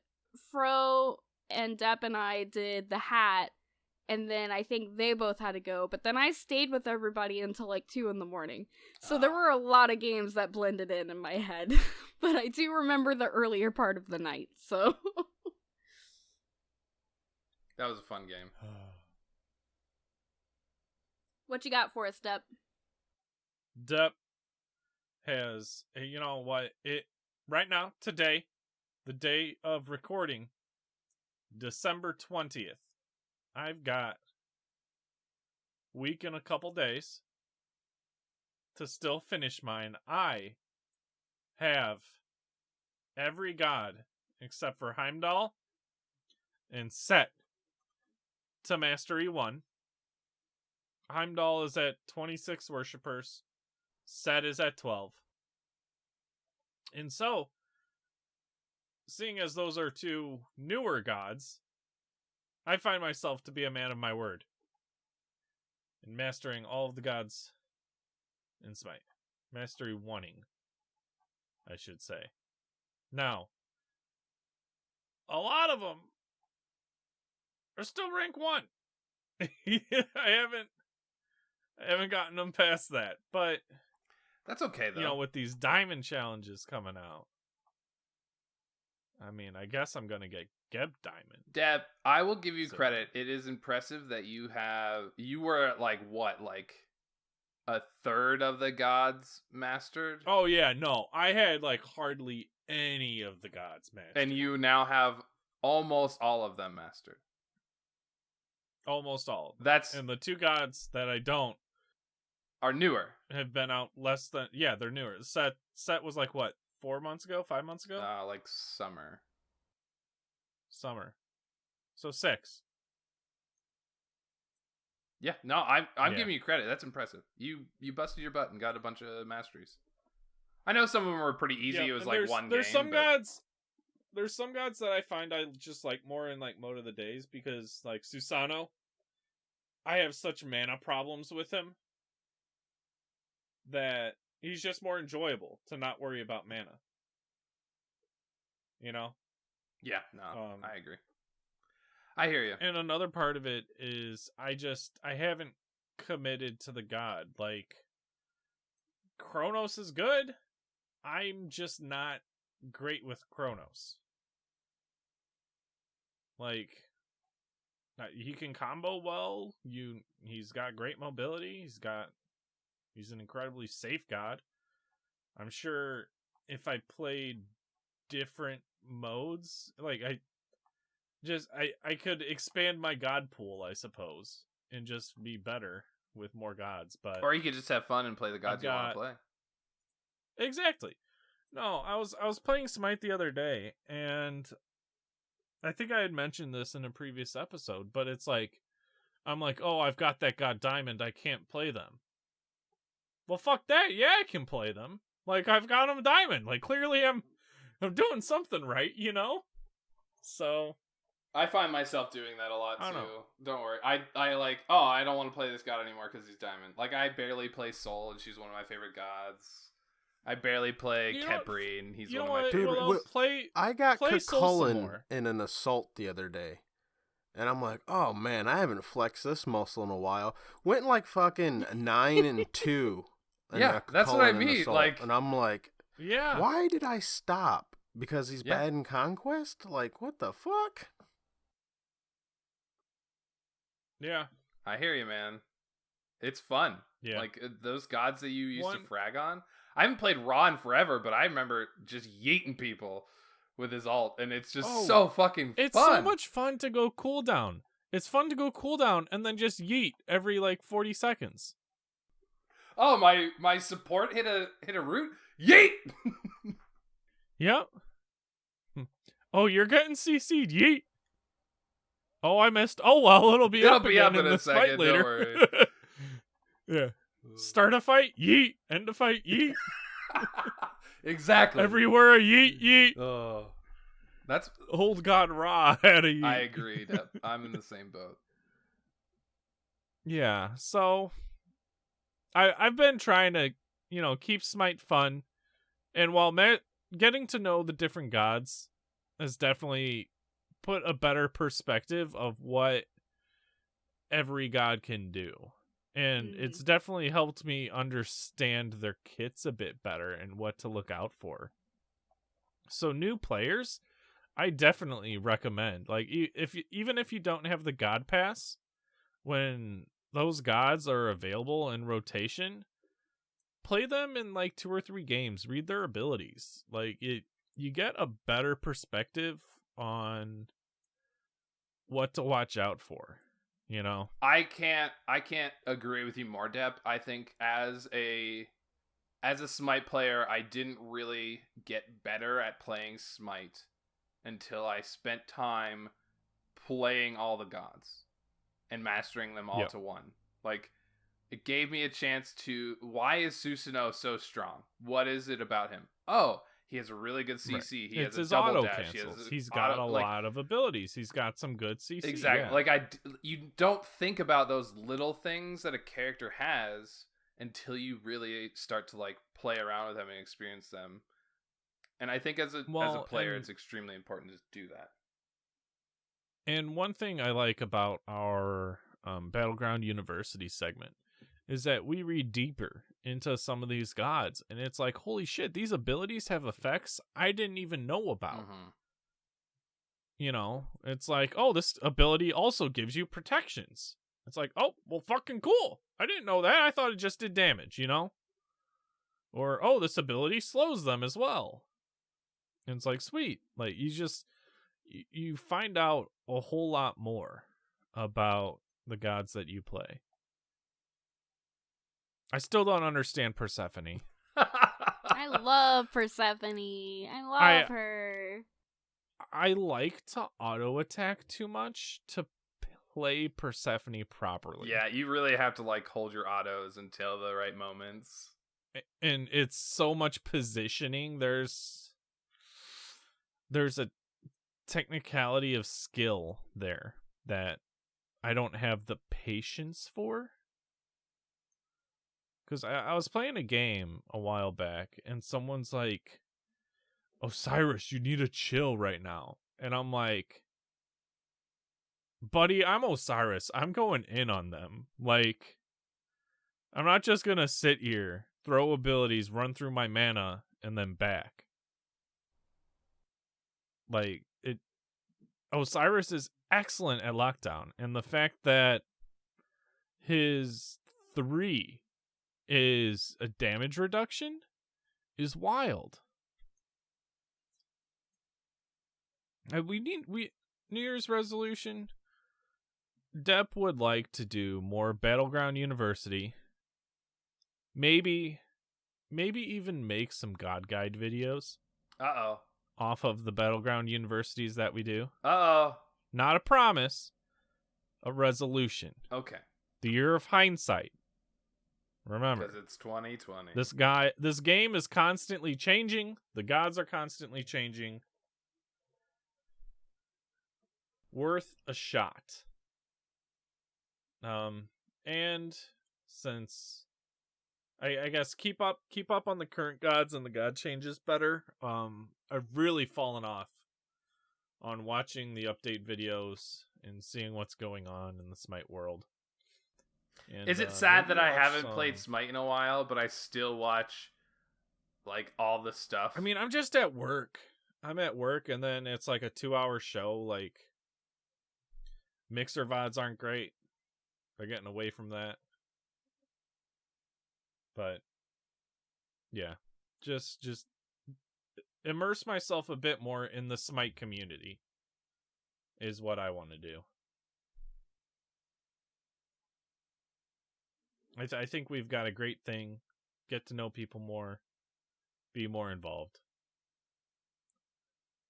Fro and Depp and I did the hat, and then I think they both had to go. But then I stayed with everybody until like 2 a.m. So there were a lot of games that blended in my head. But I do remember the earlier part of the night, so. That was a fun game. What you got for us, Depp? Depp has, you know what, right now, today, the day of recording, December 20th, I've got week and a couple days to still finish mine. I have every god except for Heimdall and set to Mastery 1. Heimdall is at 26 worshippers. Set is at 12. And so, seeing as those are two newer gods, I find myself to be a man of my word in mastering all of the gods in Smite. Mastery 1ing, I should say. Now, a lot of them are still rank 1. I haven't gotten them past that, but That's okay though. you know, with these diamond challenges coming out, I mean, I guess I'm gonna get Geb Diamond. Deb, I will give you So- credit. It is impressive that you were at like a third of the gods mastered, Oh yeah, no, I had like hardly any of the gods, man, and you now have almost all of them mastered. almost all of them. That's And the two gods that I don't are newer. have been out less than, yeah, they're newer. Set was like what, 4 months ago, 5 months ago, Like summer. summer, so 6. Yeah, no, I'm Yeah. giving you credit. That's impressive. You busted your butt and got a bunch of masteries. I know some of them were pretty easy. Yeah, It was and like one there's game. some but- gods. There's some gods that I find I just like more in like Mode of the Days, because like Susano, I have such mana problems with him that he's just more enjoyable to not worry about mana. You know? Yeah, no, Um, I agree. I hear you. And another part of it is I haven't committed to the god. Like, Kronos is good. I'm just not great with Kronos. Like, he can combo well. He's got great mobility. He's an incredibly safe god. I'm sure if I played different modes, like I could expand my god pool, I suppose, and just be better with more gods. But Or you could just have fun and play the gods you want to play. exactly. No, I was playing Smite the other day, and I think I had mentioned this in a previous episode, but it's like, I'm like, oh, I've got that god Diamond, I can't play them. Well, fuck that. Yeah, I can play them. Like, I've got them Diamond. Like, clearly I'm doing something right, you know? So, I find myself doing that a lot I too. don't know. Don't worry. I like, oh, I don't want to play this god anymore because he's diamond. Like, I barely play Soul, and she's one of my favorite gods. I barely play You know- Khepri, and he's you one know of my what? Dude, favorites. Well, play. I got Play Soul some Cucullin more. in an assault the other day. And I'm like, oh man, I haven't flexed this muscle in a while. Went like fucking 9-2. in Yeah, a that's what I Cucullin in mean, assault. like- And I'm like, Yeah. why did I stop? Because he's Yeah. bad in Conquest? Like, what the fuck? Yeah. I hear you, man. It's fun. Yeah. Like, those gods that you used One- to frag on. I haven't played Ra in forever, but I remember just yeeting people with his ult, and it's just Oh, so fucking It's fun. so much fun to go cooldown. It's fun to go cooldown and then just yeet every like 40 seconds. Oh, my support hit a root. Yeet! Yep. Oh, you're getting CC'd. Yeet. Oh, I missed. Oh, well, it'll be It'll up be again up in a this second, fight don't later. worry. Yeah. Start a fight. Yeet. End a fight. Yeet. Exactly. Everywhere a yeet. Yeet. Oh, that's. Old God Ra had a yeet. I agree. I'm in the same boat. Yeah, so I've been trying to, keep Smite fun, and while getting to know the different gods has definitely put a better perspective of what every god can do. And Mhm. it's definitely helped me understand their kits a bit better and what to look out for. So new players, I definitely recommend. Like, even if you don't have the god pass, when those gods are available in rotation, play them in like 2 or 3 games. Read their abilities. Like, you get a better perspective on what to watch out for. I can't agree with you more, Depp. I think as a Smite player, I didn't really get better at playing Smite until I spent time playing all the gods and mastering them all to one. Like, it gave me a chance to... Why is Susanoo so strong? What is it about him? Oh, he has a really good CC. Right. He it's has his a double auto dash. cancels. He's got a lot of abilities. He's got some good CC. Exactly. Yeah. Like, you don't think about those little things that a character has until you really start to, like, play around with them and experience them. And I think as a player, it's extremely important to do that. And one thing I like about our Battleground University segment is that we read deeper into some of these gods, and it's like, holy shit, these abilities have effects I didn't even know about. Mm-hmm. You know, it's like, oh, this ability also gives you protections. It's like, oh, well, fucking cool. I didn't know that. I thought it just did damage, you know? Or, oh, this ability slows them as well. And it's like, sweet. Like, you find out a whole lot more about the gods that you play. I still don't understand Persephone. I love Persephone. I love her. I like to auto attack too much to play Persephone properly. Yeah, you really have to, like, hold your autos until the right moments. And it's so much positioning. There's a technicality of skill there that I don't have the patience for. Because I was playing a game a while back, and someone's like, Osiris, you need to chill right now. And I'm like, buddy, I'm Osiris. I'm going in on them. Like, I'm not just going to sit here, throw abilities, run through my mana, and then back. Like, Osiris is excellent at lockdown. And the fact that his 3 is a damage reduction is wild. New Year's resolution. Depp would like to do more Battleground University. Maybe even make some God Guide videos. Uh-oh. Off of the Battleground Universities that we do. Uh-oh. Not a promise, a resolution. Okay. The year of hindsight. Remember, because it's 2020. This game is constantly changing. The gods are constantly changing. Worth a shot. And since I guess keep up on the current gods and the god changes better. I've really fallen off on watching the update videos and seeing what's going on in the Smite world. And, is it sad that I haven't played Smite in a while, but I still watch, like, all the stuff? I mean, I'm just at work. I'm at work, and then it's like a 2-hour show. Like, Mixer VODs aren't great. They're getting away from that. But, yeah. Just immerse myself a bit more in the Smite community is what I want to do. I think we've got a great thing. Get to know people more. Be more involved.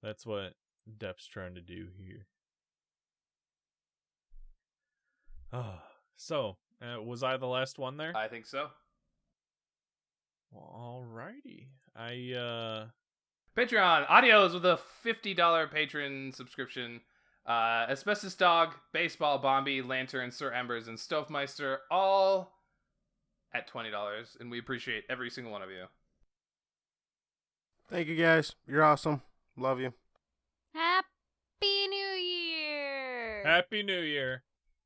That's what Depp's trying to do here. Oh, so, was I the last one there? I think so. Well, alrighty. Patreon audios with a $50 patron subscription. Asbestos Dog, Baseball, Bombi, Lantern, Sir Embers, and Stoufmeister, all at $20, and we appreciate every single one of you. Thank you, guys. You're awesome. Love you. Happy New Year! Happy New Year.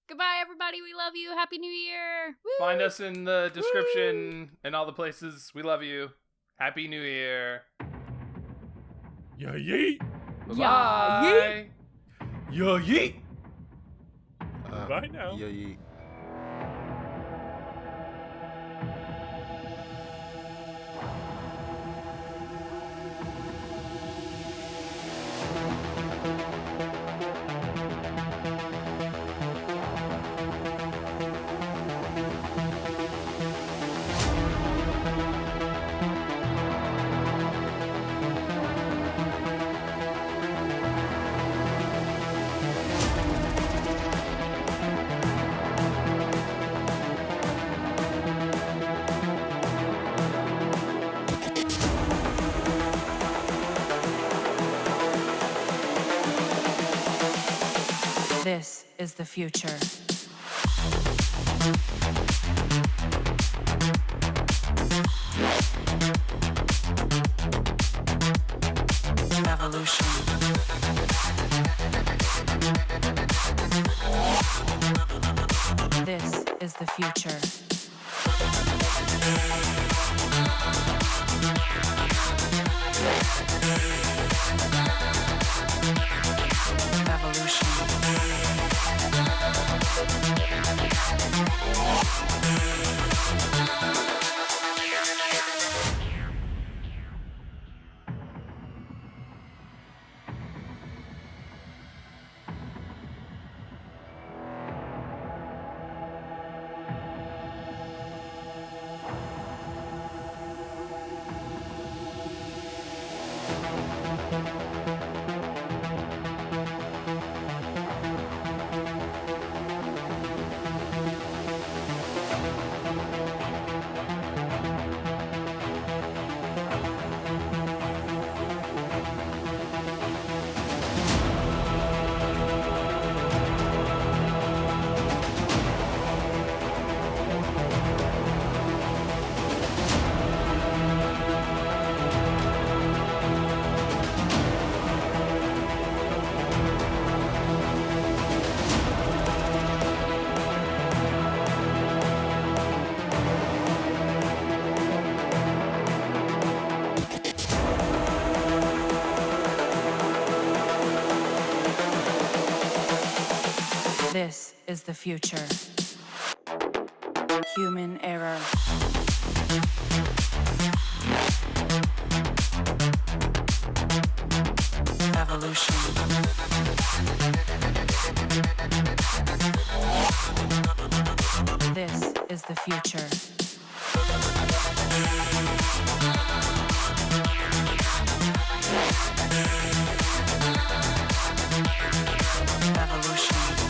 Goodbye, everybody. We love you. Happy New Year. Woo! Find us in the description and all the places. We love you. Happy New Year. Ya yeet. Bye-bye. Ya yeet. Bye now. Yeah, yeah. This is the future. Revolution. This is the future. Revolution. This is the future. Human error. Evolution. This is the future. Evolution.